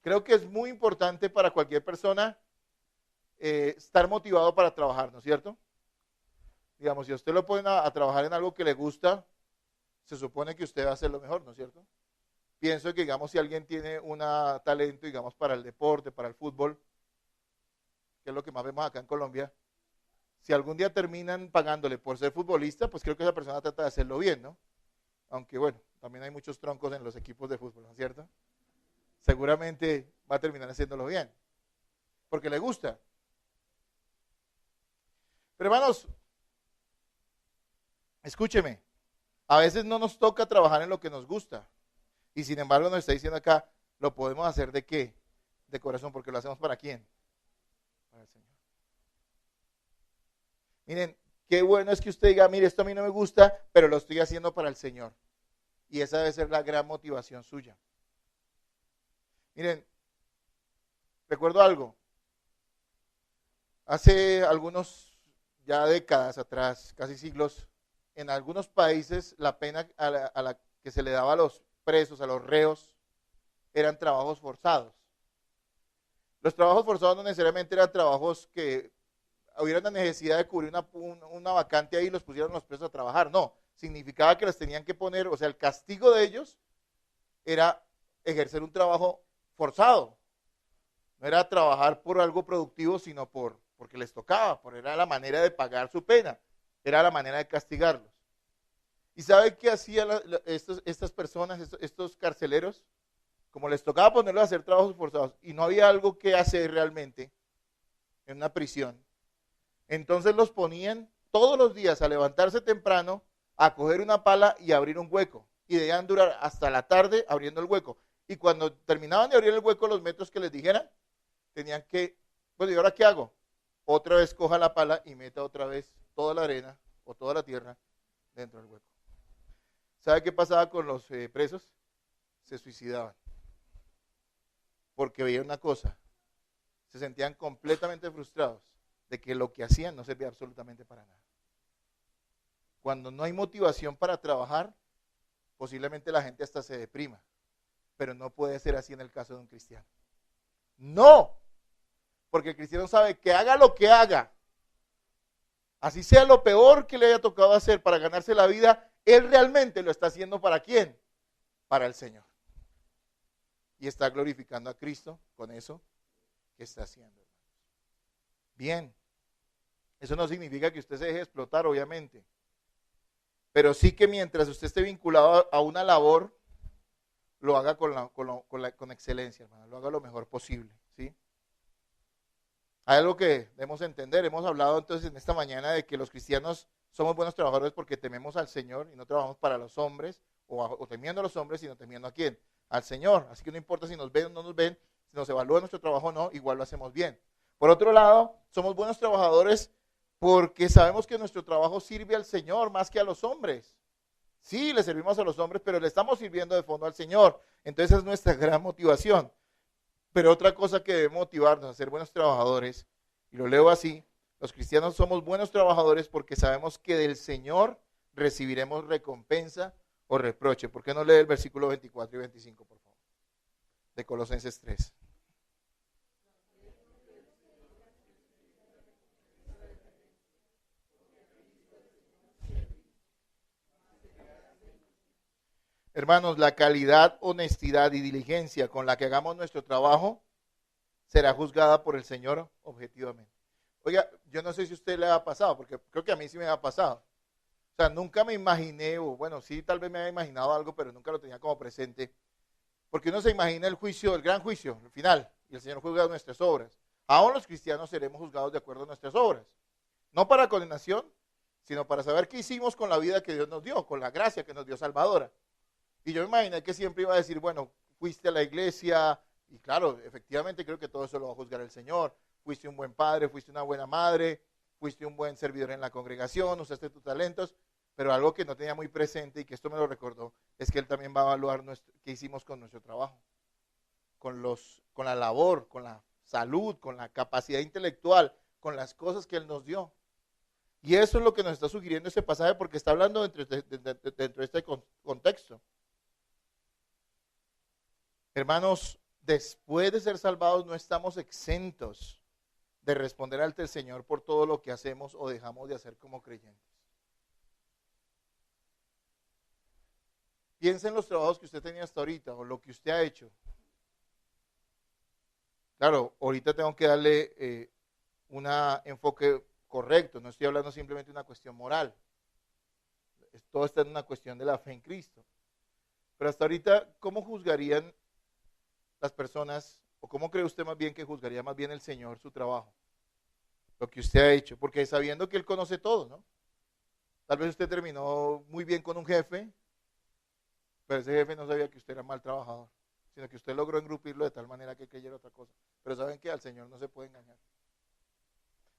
Creo que es muy importante para cualquier persona estar motivado para trabajar, ¿no es cierto? Digamos, si a usted lo ponen a trabajar en algo que le gusta, se supone que usted va a hacer lo mejor, ¿no es cierto? Pienso que, digamos, si alguien tiene un talento, digamos, para el deporte, para el fútbol, que es lo que más vemos acá en Colombia, si algún día terminan pagándole por ser futbolista, pues creo que esa persona trata de hacerlo bien, ¿no? Aunque bueno, también hay muchos troncos en los equipos de fútbol, ¿no es cierto? Seguramente va a terminar haciéndolo bien, porque le gusta. Pero hermanos, escúcheme, a veces no nos toca trabajar en lo que nos gusta, y sin embargo nos está diciendo acá, ¿lo podemos hacer de qué? De corazón, porque lo hacemos ¿para quién? Para el Señor. Miren, qué bueno es que usted diga, mire, esto a mí no me gusta, pero lo estoy haciendo para el Señor. Y esa debe ser la gran motivación suya. Miren, recuerdo algo. Hace algunos, ya décadas atrás, casi siglos, en algunos países la pena a la que se le daba a los presos, a los reos, eran trabajos forzados. Los trabajos forzados no necesariamente eran trabajos que hubiera una necesidad de cubrir una vacante ahí y los pusieron los presos a trabajar. No, significaba que les tenían que poner, o sea, el castigo de ellos era ejercer un trabajo forzado. No era trabajar por algo productivo, sino porque les tocaba, era la manera de pagar su pena, era la manera de castigarlos. ¿Y sabe qué hacían estas personas, estos carceleros? Como les tocaba ponerlos a hacer trabajos forzados y no había algo que hacer realmente en una prisión, entonces los ponían todos los días a levantarse temprano, a coger una pala y abrir un hueco. Y debían durar hasta la tarde abriendo el hueco. Y cuando terminaban de abrir el hueco, los metros que les dijeran, tenían que, bueno, ¿y ahora qué hago? Otra vez coja la pala y meta otra vez toda la arena o toda la tierra dentro del hueco. ¿Sabe qué pasaba con los presos? Se suicidaban. Porque veían una cosa, se sentían completamente frustrados de que lo que hacían no servía absolutamente para nada. Cuando no hay motivación para trabajar, posiblemente la gente hasta se deprima, pero no puede ser así en el caso de un cristiano. No, porque el cristiano sabe que haga lo que haga, así sea lo peor que le haya tocado hacer para ganarse la vida, él realmente lo está haciendo ¿para quién? Para el Señor. Y está glorificando a Cristo con eso que está haciendo. Bien, eso no significa que usted se deje explotar, obviamente, pero sí que mientras usted esté vinculado a una labor, lo haga con excelencia, hermano, lo haga lo mejor posible, ¿sí? Hay algo que debemos entender, hemos hablado entonces en esta mañana de que los cristianos somos buenos trabajadores porque tememos al Señor y no trabajamos para los hombres o temiendo a los hombres, sino temiendo ¿a quién? Al Señor, así que no importa si nos ven o no nos ven, si nos evalúa nuestro trabajo o no, igual lo hacemos bien. Por otro lado, somos buenos trabajadores porque sabemos que nuestro trabajo sirve al Señor más que a los hombres. Sí, le servimos a los hombres, pero le estamos sirviendo de fondo al Señor. Entonces esa es nuestra gran motivación. Pero otra cosa que debe motivarnos a ser buenos trabajadores, y lo leo así, los cristianos somos buenos trabajadores porque sabemos que del Señor recibiremos recompensa o reproche. ¿Por qué no lee el versículo 24 y 25, por favor? De Colosenses 3. Hermanos, la calidad, honestidad y diligencia con la que hagamos nuestro trabajo será juzgada por el Señor objetivamente. Oiga, yo no sé si a usted le ha pasado, porque creo que a mí sí me ha pasado. O sea, nunca me imaginé, o bueno, sí, tal vez me había imaginado algo, pero nunca lo tenía como presente. Porque uno se imagina el juicio, el gran juicio, el final, y el Señor juzga nuestras obras. Aún los cristianos seremos juzgados de acuerdo a nuestras obras. No para condenación, sino para saber qué hicimos con la vida que Dios nos dio, con la gracia que nos dio salvadora. Y yo me imaginé que siempre iba a decir, bueno, fuiste a la iglesia, y claro, efectivamente creo que todo eso lo va a juzgar el Señor. fuiste un buen padre, fuiste una buena madre, fuiste un buen servidor en la congregación, usaste tus talentos, pero algo que no tenía muy presente y que esto me lo recordó, es que Él también va a evaluar qué hicimos con nuestro trabajo, con la labor, con la salud, con la capacidad intelectual, con las cosas que Él nos dio. Y eso es lo que nos está sugiriendo este pasaje porque está hablando dentro de este contexto. Hermanos, después de ser salvados no estamos exentos de responder ante el Señor por todo lo que hacemos o dejamos de hacer como creyentes. Piensa en los trabajos que usted tenía hasta ahorita o lo que usted ha hecho. Claro, ahorita tengo que darle un enfoque correcto, no estoy hablando simplemente de una cuestión moral. Todo está en una cuestión de la fe en Cristo. Pero hasta ahorita, ¿cómo juzgarían las personas, o cómo cree usted más bien que juzgaría más bien el Señor su trabajo? Lo que usted ha hecho, porque sabiendo que Él conoce todo, ¿no? Tal vez usted terminó muy bien con un jefe, pero ese jefe no sabía que usted era mal trabajador, sino que usted logró engrupirlo de tal manera que creyera otra cosa. Pero saben que al Señor no se puede engañar.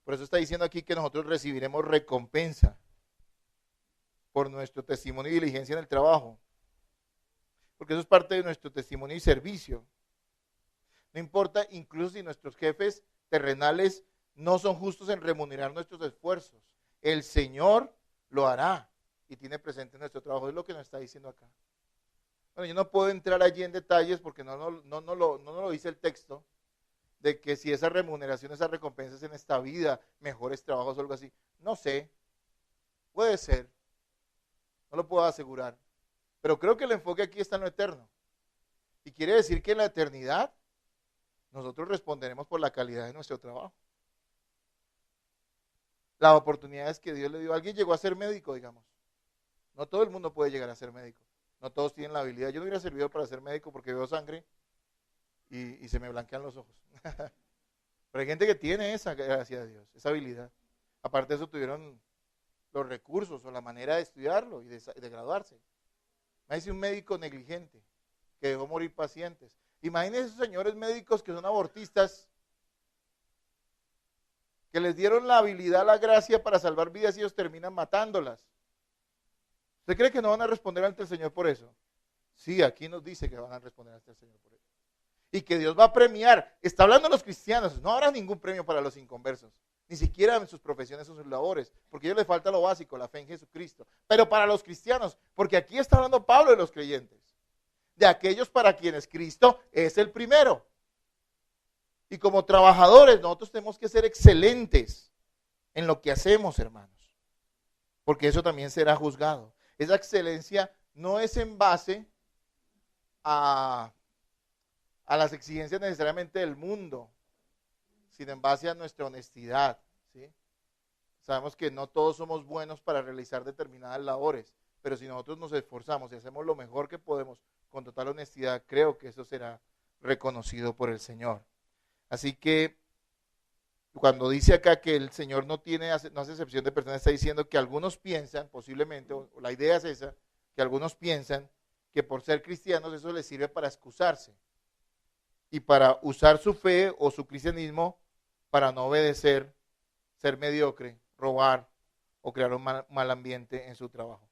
Por eso está diciendo aquí que nosotros recibiremos recompensa por nuestro testimonio y diligencia en el trabajo. Porque eso es parte de nuestro testimonio y servicio. No importa, incluso si nuestros jefes terrenales no son justos en remunerar nuestros esfuerzos. El Señor lo hará y tiene presente nuestro trabajo. Es lo que nos está diciendo acá. Bueno, yo no puedo entrar allí en detalles porque no lo dice el texto, de que si esa remuneración, esas recompensas en esta vida, mejores trabajos o algo así. No sé, puede ser, no lo puedo asegurar, pero creo que el enfoque aquí está en lo eterno. Y quiere decir que en la eternidad nosotros responderemos por la calidad de nuestro trabajo. Las oportunidades que Dios le dio. Alguien llegó a ser médico, digamos. No todo el mundo puede llegar a ser médico. No todos tienen la habilidad. Yo no hubiera servido para ser médico porque veo sangre y se me blanquean los ojos. Pero hay gente que tiene esa, gracias a Dios, esa habilidad. Aparte de eso, tuvieron los recursos o la manera de estudiarlo y de graduarse. Me dice un médico negligente que dejó morir pacientes. Imagínense esos señores médicos que son abortistas, que les dieron la habilidad, la gracia para salvar vidas y ellos terminan matándolas. ¿Usted cree que no van a responder ante el Señor por eso? Sí, aquí nos dice que van a responder ante el Señor por eso. Y que Dios va a premiar. Está hablando de los cristianos. No habrá ningún premio para los inconversos. Ni siquiera en sus profesiones o sus labores. Porque a ellos les falta lo básico, la fe en Jesucristo. Pero para los cristianos, porque aquí está hablando Pablo de los creyentes. De aquellos para quienes Cristo es el primero. Y como trabajadores, nosotros tenemos que ser excelentes en lo que hacemos, hermanos. Porque eso también será juzgado. Esa excelencia no es en base a las exigencias necesariamente del mundo, sino en base a nuestra honestidad, ¿sí? Sabemos que no todos somos buenos para realizar determinadas labores, pero si nosotros nos esforzamos y hacemos lo mejor que podemos con total honestidad, creo que eso será reconocido por el Señor. Así que cuando dice acá que el Señor no hace excepción de personas, está diciendo que algunos piensan, posiblemente, o la idea es esa, que algunos piensan que por ser cristianos eso les sirve para excusarse y para usar su fe o su cristianismo para no obedecer, ser mediocre, robar o crear un mal ambiente en su trabajo.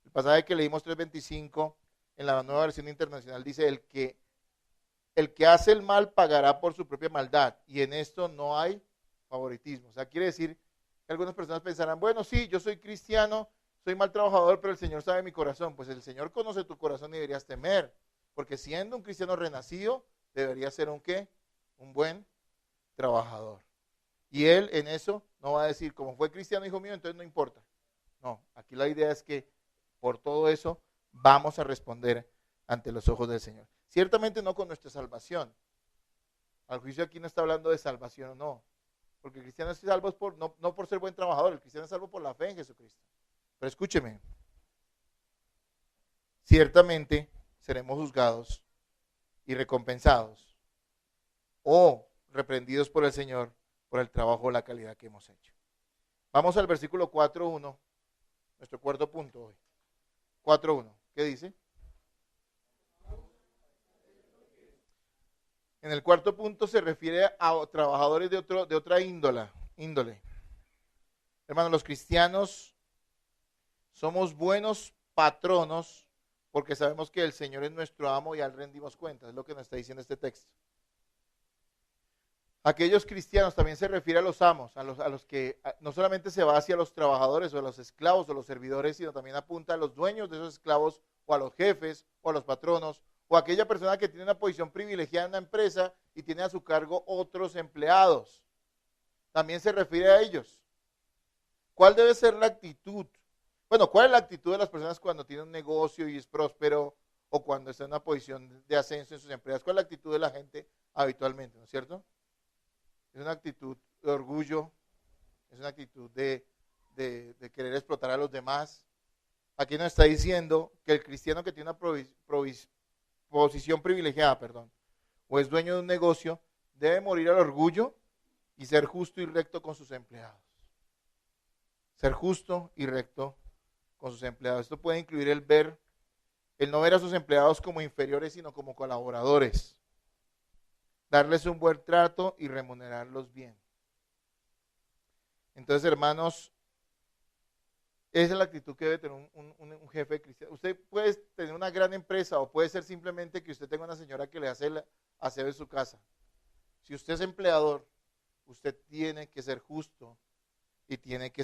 El pasaje que leímos 3:25 en la Nueva Versión Internacional dice: el que hace el mal pagará por su propia maldad, y en esto no hay favoritismo. O sea, quiere decir que algunas personas pensarán, bueno, sí, yo soy cristiano, soy mal trabajador, pero el Señor sabe mi corazón. Pues el Señor conoce tu corazón y deberías temer, porque siendo un cristiano renacido, debería ser un ¿qué? Un buen trabajador. Y Él en eso no va a decir, como fue cristiano, hijo mío, entonces no importa. No, aquí la idea es que por todo eso vamos a responder ante los ojos del Señor. Ciertamente no con nuestra salvación. Al juicio aquí no está hablando de salvación o no. Porque el cristiano es salvo no por ser buen trabajador, el cristiano es salvo por la fe en Jesucristo. Pero escúcheme, ciertamente seremos juzgados y recompensados o reprendidos por el Señor por el trabajo o la calidad que hemos hecho. Vamos al versículo 4:1, nuestro cuarto punto hoy. 4:1, ¿qué dice? En el cuarto punto se refiere a trabajadores de otra índole. Hermanos, los cristianos somos buenos patronos porque sabemos que el Señor es nuestro amo y a él rendimos cuentas. Es lo que nos está diciendo este texto. Aquellos cristianos también se refiere a los amos, a los que no solamente se va hacia los trabajadores o a los esclavos o los servidores, sino también apunta a los dueños de esos esclavos o a los jefes o a los patronos o a aquella persona que tiene una posición privilegiada en una empresa y tiene a su cargo otros empleados. También se refiere a ellos. ¿Cuál debe ser la actitud? Bueno, ¿cuál es la actitud de las personas cuando tienen un negocio y es próspero o cuando está en una posición de ascenso en sus empresas? ¿Cuál es la actitud de la gente habitualmente, no es cierto? Es una actitud de orgullo, es una actitud de querer explotar a los demás. Aquí nos está diciendo que el cristiano que tiene una posición privilegiada, o es dueño de un negocio, debe morir al orgullo y ser justo y recto con sus empleados. Ser justo y recto con sus empleados. Esto puede incluir el no ver a sus empleados como inferiores, sino como colaboradores. Darles un buen trato y remunerarlos bien. Entonces, hermanos, esa es la actitud que debe tener un jefe cristiano. Usted puede tener una gran empresa o puede ser simplemente que usted tenga una señora que le hace el aseo en su casa. Si usted es empleador, usted tiene que ser justo y tiene que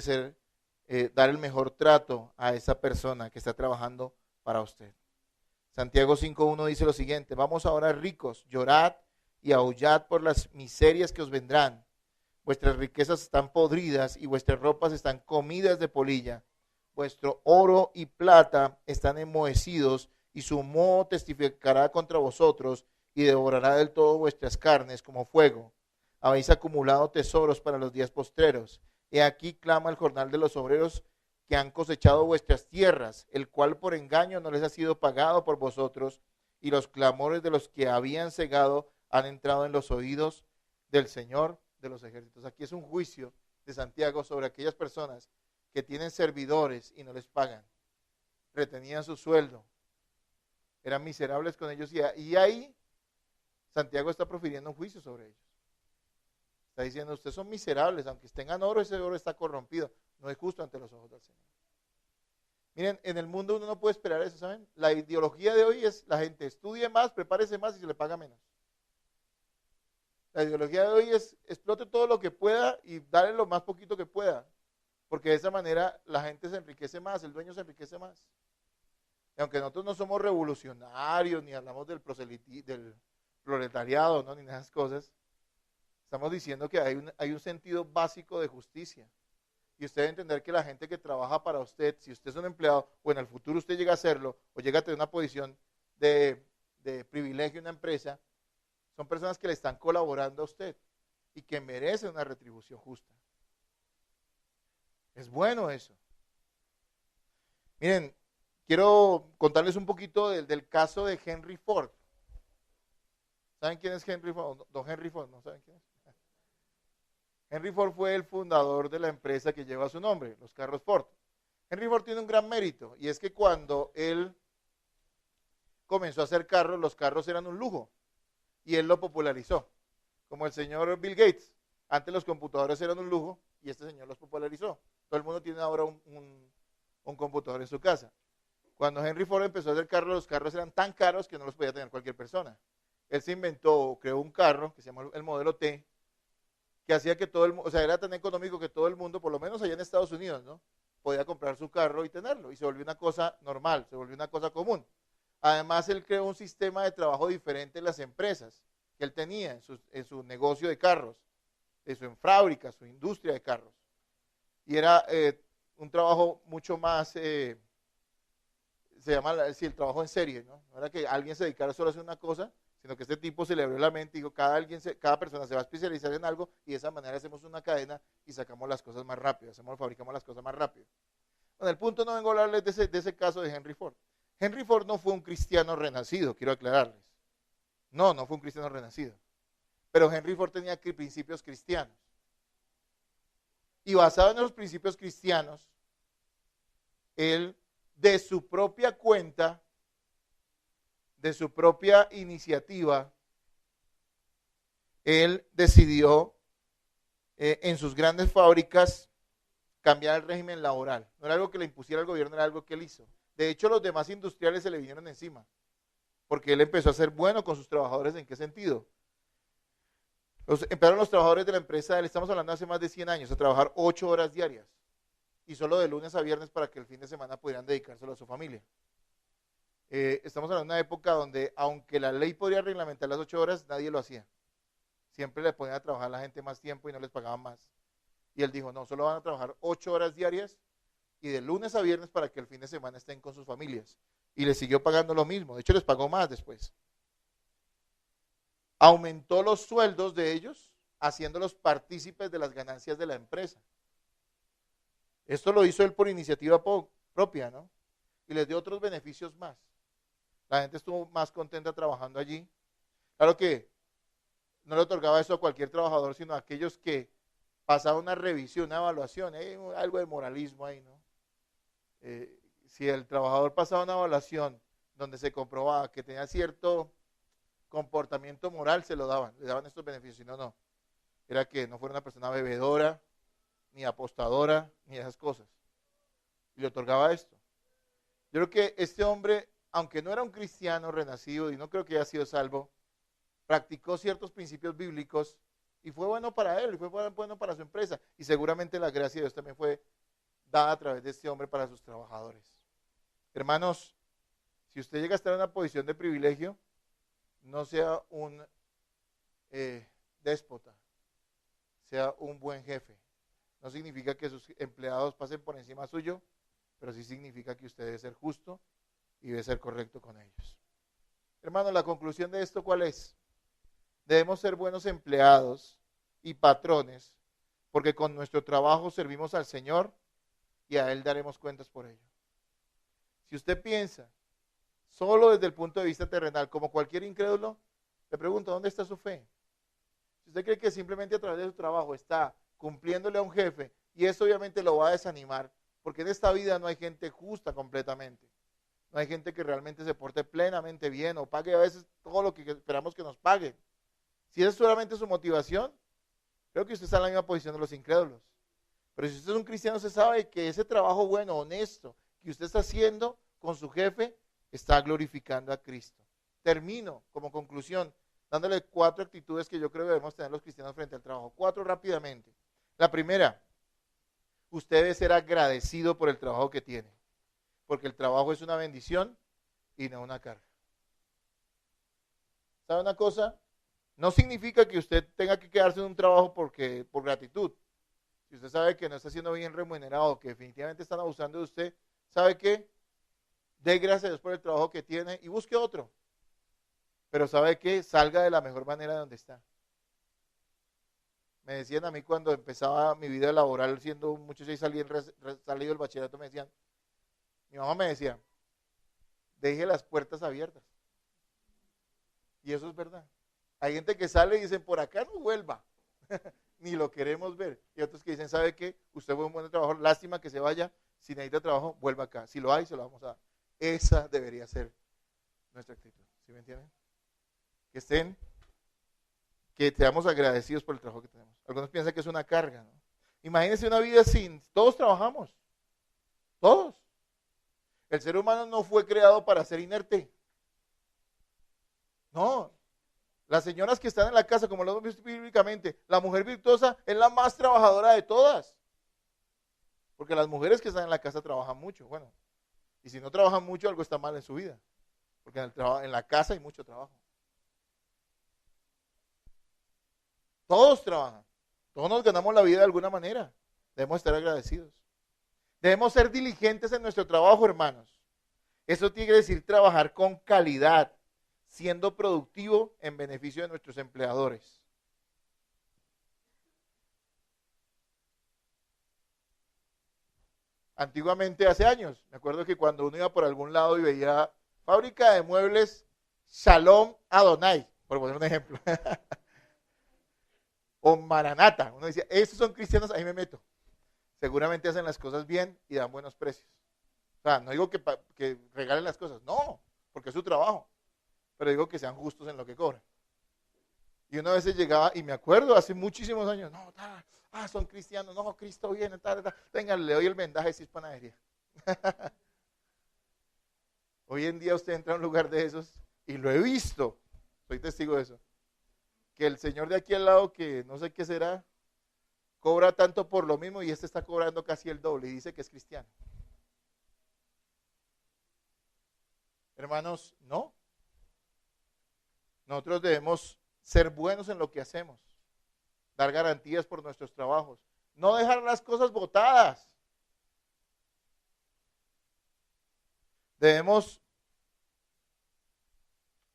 dar el mejor trato a esa persona que está trabajando para usted. Santiago 5.1 dice lo siguiente: vamos ahora ricos, llorad y aullad por las miserias que os vendrán. Vuestras riquezas están podridas y vuestras ropas están comidas de polilla. Vuestro oro y plata están enmohecidos y su moho testificará contra vosotros y devorará del todo vuestras carnes como fuego. Habéis acumulado tesoros para los días postreros. He aquí clama el jornal de los obreros que han cosechado vuestras tierras, el cual por engaño no les ha sido pagado por vosotros, y los clamores de los que habían cegado han entrado en los oídos del Señor de los ejércitos. Aquí es un juicio de Santiago sobre aquellas personas que tienen servidores y no les pagan, retenían su sueldo, eran miserables con ellos y ahí Santiago está profiriendo un juicio sobre ellos. Está diciendo, ustedes son miserables, aunque tengan oro, ese oro está corrompido, no es justo ante los ojos del Señor. Miren, en el mundo uno no puede esperar eso, ¿saben? La ideología de hoy es la gente estudie más, prepárese más y se le paga menos. La ideología de hoy es explote todo lo que pueda y dale lo más poquito que pueda, porque de esa manera la gente se enriquece más, el dueño se enriquece más. Y aunque nosotros no somos revolucionarios, ni hablamos del proletariado, ¿no? Ni nada de esas cosas, estamos diciendo que hay un sentido básico de justicia. Y usted debe entender que la gente que trabaja para usted, si usted es un empleado, o en el futuro usted llega a serlo, o llega a tener una posición de privilegio en una empresa, son personas que le están colaborando a usted y que merecen una retribución justa. Es bueno eso. Miren, quiero contarles un poquito del caso de Henry Ford. ¿Saben quién es Henry Ford? Don Henry Ford, ¿no saben quién es? Henry Ford fue el fundador de la empresa que lleva su nombre, los carros Ford. Henry Ford tiene un gran mérito y es que cuando él comenzó a hacer carros, los carros eran un lujo. Y él lo popularizó, como el señor Bill Gates. Antes los computadores eran un lujo y este señor los popularizó. Todo el mundo tiene ahora un computador en su casa. Cuando Henry Ford empezó a hacer carros, los carros eran tan caros que no los podía tener cualquier persona. Él se inventó, creó un carro que se llama el modelo T, que hacía que todo el mundo, o sea, era tan económico que todo el mundo, por lo menos allá en Estados Unidos, ¿no? Podía comprar su carro y tenerlo. Y se volvió una cosa normal, se volvió una cosa común. Además, él creó un sistema de trabajo diferente en las empresas que él tenía en su negocio de carros, en su fábrica, su industria de carros. Y era un trabajo mucho más, se llama el trabajo en serie, ¿no? No era que alguien se dedicara solo a hacer una cosa, sino que este tipo se le abrió la mente y dijo, cada persona se va a especializar en algo y de esa manera hacemos una cadena y sacamos las cosas más rápido, fabricamos las cosas más rápido. Bueno, el punto no vengo a hablarles de ese caso de Henry Ford. Henry Ford no fue un cristiano renacido, quiero aclararles. No fue un cristiano renacido. Pero Henry Ford tenía principios cristianos. Y basado en esos principios cristianos, él de su propia cuenta, de su propia iniciativa, él decidió en sus grandes fábricas cambiar el régimen laboral. No era algo que le impusiera el gobierno, era algo que él hizo. De hecho, los demás industriales se le vinieron encima, porque él empezó a ser bueno con sus trabajadores. ¿En qué sentido? Empezaron los trabajadores de la empresa, le estamos hablando hace más de 100 años, a trabajar 8 horas diarias, y solo de lunes a viernes para que el fin de semana pudieran dedicárselo a su familia. Estamos hablando de una época donde, aunque la ley podría reglamentar las 8 horas, nadie lo hacía. Siempre le ponían a trabajar a la gente más tiempo y no les pagaban más. Y él dijo, no, solo van a trabajar 8 horas diarias y de lunes a viernes para que el fin de semana estén con sus familias. Y les siguió pagando lo mismo, de hecho les pagó más después. Aumentó los sueldos de ellos, haciéndolos partícipes de las ganancias de la empresa. Esto lo hizo él por iniciativa propia, ¿no? Y les dio otros beneficios más. La gente estuvo más contenta trabajando allí. Claro que no le otorgaba eso a cualquier trabajador, sino a aquellos que pasaban una revisión, una evaluación, algo de moralismo ahí, ¿no? Si el trabajador pasaba una evaluación donde se comprobaba que tenía cierto comportamiento moral, se lo daban, le daban estos beneficios, si no, no. Era que no fuera una persona bebedora, ni apostadora, ni esas cosas. Y le otorgaba esto. Yo creo que este hombre, aunque no era un cristiano renacido y no creo que haya sido salvo, practicó ciertos principios bíblicos y fue bueno para él, y fue bueno para su empresa. Y seguramente la gracia de Dios también fue dada a través de este hombre para sus trabajadores. Hermanos, si usted llega a estar en una posición de privilegio, no sea un déspota, sea un buen jefe. No significa que sus empleados pasen por encima suyo, pero sí significa que usted debe ser justo y debe ser correcto con ellos. Hermanos, la conclusión de esto, ¿cuál es? Debemos ser buenos empleados y patrones, porque con nuestro trabajo servimos al Señor y a Él daremos cuentas por ello. Si usted piensa solo desde el punto de vista terrenal, como cualquier incrédulo, le pregunto, ¿dónde está su fe? Si usted cree que simplemente a través de su trabajo está cumpliéndole a un jefe, y eso obviamente lo va a desanimar, porque en esta vida no hay gente justa completamente. No hay gente que realmente se porte plenamente bien o pague a veces todo lo que esperamos que nos paguen. Si esa es solamente su motivación, creo que usted está en la misma posición de los incrédulos. Pero si usted es un cristiano, usted sabe que ese trabajo bueno, honesto, que usted está haciendo con su jefe, está glorificando a Cristo. Termino como conclusión, dándole 4 actitudes que yo creo que debemos tener los cristianos frente al trabajo. 4 rápidamente. La primera, usted debe ser agradecido por el trabajo que tiene, porque el trabajo es una bendición y no una carga. ¿Sabe una cosa? No significa que usted tenga que quedarse en un trabajo por gratitud. Si usted sabe que no está siendo bien remunerado, que definitivamente están abusando de usted, ¿sabe qué? Dé gracias a Dios por el trabajo que tiene y busque otro. Pero ¿sabe qué? Salga de la mejor manera de donde está. Me decían a mí cuando empezaba mi vida laboral, siendo un muchacho y salido del bachillerato, me decían, mi mamá me decía, deje las puertas abiertas. Y eso es verdad. Hay gente que sale y dicen, por acá no vuelva, ni lo queremos ver. Y otros que dicen, ¿sabe qué? Usted fue un buen trabajador, lástima que se vaya, si necesita trabajo, vuelva acá. Si lo hay, se lo vamos a dar. Esa debería ser nuestra actitud, ¿sí me entienden? Que seamos agradecidos por el trabajo que tenemos. Algunos piensan que es una carga, ¿no? Imagínense una vida sin, todos trabajamos, todos. El ser humano no fue creado para ser inerte. No. Las señoras que están en la casa, como lo hemos visto bíblicamente, la mujer virtuosa es la más trabajadora de todas. Porque las mujeres que están en la casa trabajan mucho. Bueno, y si no trabajan mucho, algo está mal en su vida. Porque en la casa hay mucho trabajo. Todos trabajan. Todos nos ganamos la vida de alguna manera. Debemos estar agradecidos. Debemos ser diligentes en nuestro trabajo, hermanos. Eso quiere decir trabajar con calidad, siendo productivo en beneficio de nuestros empleadores. Antiguamente, hace años, me acuerdo que cuando uno iba por algún lado y veía fábrica de muebles Shalom Adonai, por poner un ejemplo, o Maranata, uno decía, estos son cristianos, ahí me meto. Seguramente hacen las cosas bien y dan buenos precios. O sea, no digo que regalen las cosas, no, porque es su trabajo, pero digo que sean justos en lo que cobran. Y una vez llegaba, y me acuerdo, hace muchísimos años, no, son cristianos, no, Cristo viene, venga, le doy el vendaje si es panadería. Hoy en día usted entra a un lugar de esos, y lo he visto, soy testigo de eso, que el señor de aquí al lado, que no sé qué será, cobra tanto por lo mismo, y este está cobrando casi el doble, y dice que es cristiano. Hermanos, no. Nosotros debemos ser buenos en lo que hacemos, dar garantías por nuestros trabajos, no dejar las cosas botadas. Debemos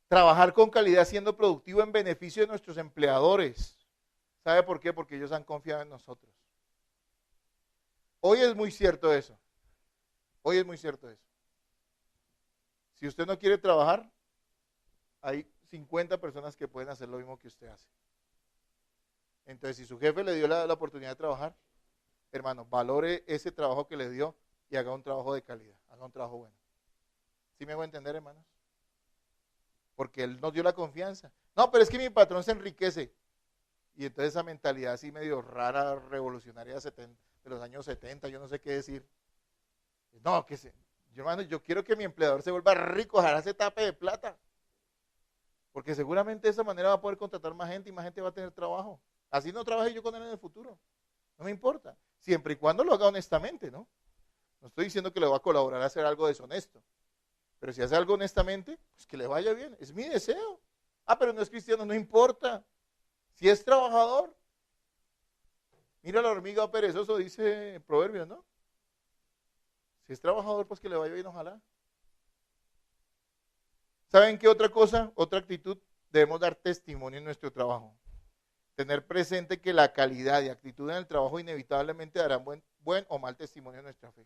trabajar con calidad siendo productivo en beneficio de nuestros empleadores. ¿Sabe por qué? Porque ellos han confiado en nosotros. Hoy es muy cierto eso. Hoy es muy cierto eso. Si usted no quiere trabajar, hay 50 personas que pueden hacer lo mismo que usted hace. Entonces, si su jefe le dio la oportunidad de trabajar, hermano, valore ese trabajo que le dio y haga un trabajo de calidad, haga un trabajo bueno. ¿Sí me voy a entender, hermanos? Porque él nos dio la confianza. No, pero es que mi patrón se enriquece. Y entonces esa mentalidad así medio rara, revolucionaria de los años 70, yo no sé qué decir. No, hermano, yo quiero que mi empleador se vuelva rico, ojalá se tape de plata. Porque seguramente de esa manera va a poder contratar más gente y más gente va a tener trabajo. Así no trabaje yo con él en el futuro. No me importa. Siempre y cuando lo haga honestamente, ¿no? No estoy diciendo que le va a colaborar a hacer algo deshonesto. Pero si hace algo honestamente, pues que le vaya bien. Es mi deseo. Pero no es cristiano, no importa. Si es trabajador. Mira la hormiga perezoso, dice el proverbio, ¿no? Si es trabajador, pues que le vaya bien, ojalá. ¿Saben qué otra cosa? Otra actitud, debemos dar testimonio en nuestro trabajo. Tener presente que la calidad y actitud en el trabajo inevitablemente darán buen o mal testimonio en nuestra fe.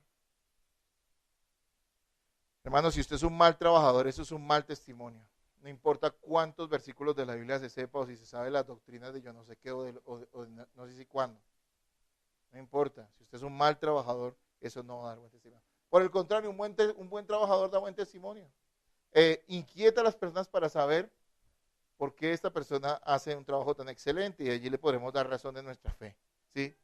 Hermano, si usted es un mal trabajador, eso es un mal testimonio. No importa cuántos versículos de la Biblia se sepa o si se sabe las doctrinas de yo no sé qué o no sé si cuándo. No importa, si usted es un mal trabajador, eso no va a dar buen testimonio. Por el contrario, un buen trabajador da buen testimonio. Inquieta a las personas para saber por qué esta persona hace un trabajo tan excelente y allí le podremos dar razón de nuestra fe, ¿sí?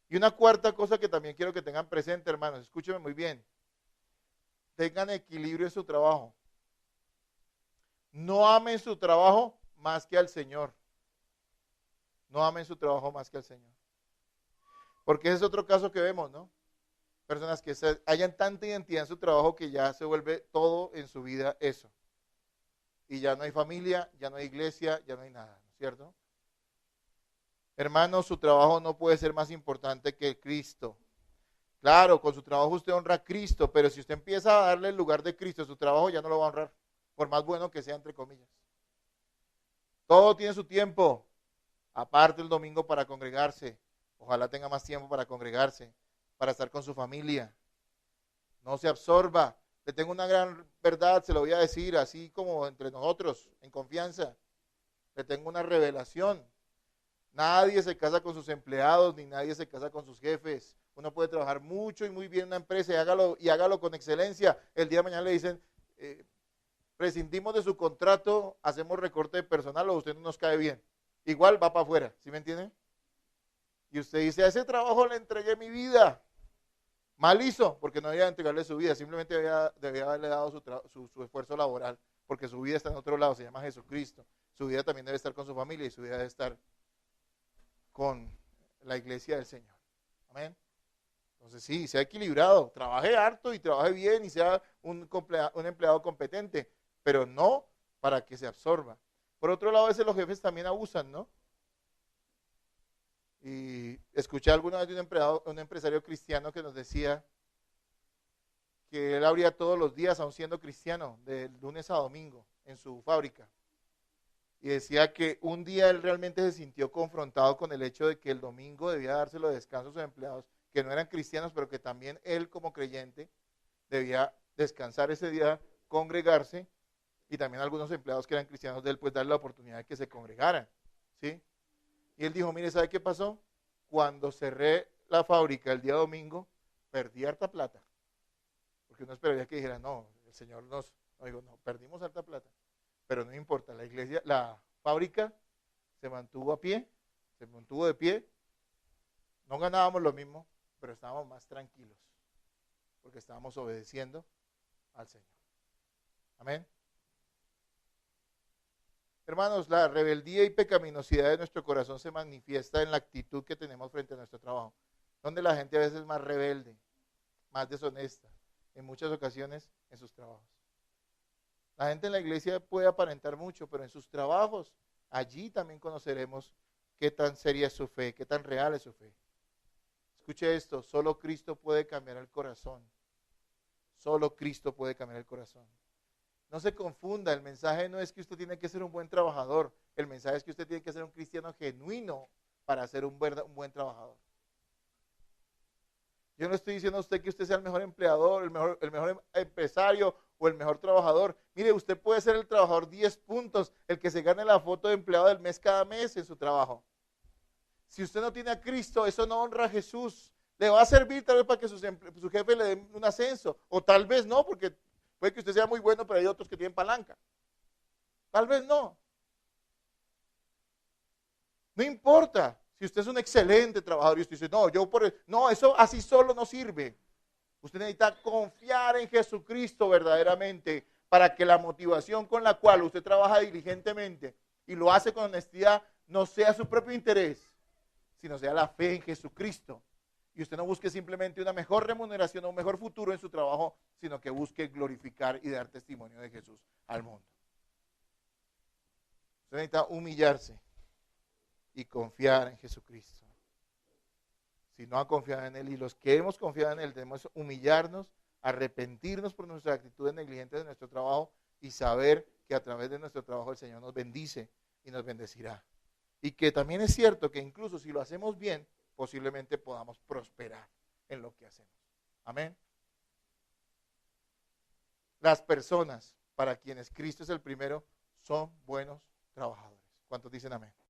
Y una cuarta cosa que también quiero que tengan presente, hermanos, escúchenme muy bien, tengan equilibrio en su trabajo. No amen su trabajo más que al Señor. No amen su trabajo más que al Señor. Porque ese es otro caso que vemos, ¿no? Personas que hayan tanta identidad en su trabajo que ya se vuelve todo en su vida eso. Y ya no hay familia, ya no hay iglesia, ya no hay nada, ¿no es cierto? Hermano, su trabajo no puede ser más importante que Cristo. Claro, con su trabajo usted honra a Cristo, pero si usted empieza a darle el lugar de Cristo a su trabajo, ya no lo va a honrar, por más bueno que sea, entre comillas. Todo tiene su tiempo, aparte el domingo para congregarse. Ojalá tenga más tiempo para congregarse, para estar con su familia. No se absorba. Le tengo una gran verdad, se lo voy a decir, así como entre nosotros, en confianza. Le tengo una revelación. Nadie se casa con sus empleados, ni nadie se casa con sus jefes. Uno puede trabajar mucho y muy bien en una empresa y hágalo con excelencia. El día de mañana le dicen, prescindimos de su contrato, hacemos recorte de personal o usted no nos cae bien. Igual va para afuera, ¿sí me entienden? Y usted dice, a ese trabajo le entregué mi vida. Mal hizo, porque no debía entregarle su vida, simplemente debía haberle dado su esfuerzo laboral, porque su vida está en otro lado, se llama Jesucristo. Su vida también debe estar con su familia y su vida debe estar con la iglesia del Señor. Amén. Entonces sí, sea equilibrado, trabaje harto y trabaje bien y sea un empleado competente, pero no para que se absorba. Por otro lado, a veces los jefes también abusan, ¿no? Y escuché alguna vez de un empresario cristiano que nos decía que él abría todos los días, aun siendo cristiano, de lunes a domingo, en su fábrica. Y decía que un día él realmente se sintió confrontado con el hecho de que el domingo debía dárselo de descanso a sus empleados, que no eran cristianos, pero que también él como creyente debía descansar ese día, congregarse, y también algunos empleados que eran cristianos de él, pues darle la oportunidad de que se congregaran, ¿sí? Y él dijo, mire, ¿sabe qué pasó? Cuando cerré la fábrica el día domingo, perdí harta plata. Porque uno esperaría que dijera, no, el Señor no, perdimos harta plata. Pero no importa, la iglesia, la fábrica se mantuvo a pie, se mantuvo de pie. No ganábamos lo mismo, pero estábamos más tranquilos, porque estábamos obedeciendo al Señor. Amén. Hermanos, la rebeldía y pecaminosidad de nuestro corazón se manifiesta en la actitud que tenemos frente a nuestro trabajo, donde la gente a veces es más rebelde, más deshonesta, en muchas ocasiones en sus trabajos. La gente en la iglesia puede aparentar mucho, pero en sus trabajos, allí también conoceremos qué tan seria es su fe, qué tan real es su fe. Escuche esto, solo Cristo puede cambiar el corazón. Solo Cristo puede cambiar el corazón. No se confunda, el mensaje no es que usted tiene que ser un buen trabajador, el mensaje es que usted tiene que ser un cristiano genuino para ser un buen trabajador. Yo no estoy diciendo a usted que usted sea el mejor empleador, el mejor empresario o el mejor trabajador. Mire, usted puede ser el trabajador 10 puntos, el que se gane la foto de empleado del mes cada mes en su trabajo. Si usted no tiene a Cristo, eso no honra a Jesús. Le va a servir tal vez para que su jefe le dé un ascenso, o tal vez no, porque puede que usted sea muy bueno, pero hay otros que tienen palanca. Tal vez no. No importa. Si usted es un excelente trabajador y usted dice, no, eso así solo no sirve. Usted necesita confiar en Jesucristo verdaderamente para que la motivación con la cual usted trabaja diligentemente y lo hace con honestidad no sea su propio interés, sino sea la fe en Jesucristo. Y usted no busque simplemente una mejor remuneración o un mejor futuro en su trabajo, sino que busque glorificar y dar testimonio de Jesús al mundo. Usted necesita humillarse y confiar en Jesucristo. Si no ha confiado en Él, y los que hemos confiado en Él, debemos humillarnos, arrepentirnos por nuestras actitudes negligentes de nuestro trabajo y saber que a través de nuestro trabajo el Señor nos bendice y nos bendecirá. Y que también es cierto que incluso si lo hacemos bien, posiblemente podamos prosperar en lo que hacemos. Amén. Las personas para quienes Cristo es el primero son buenos trabajadores. ¿Cuántos dicen amén?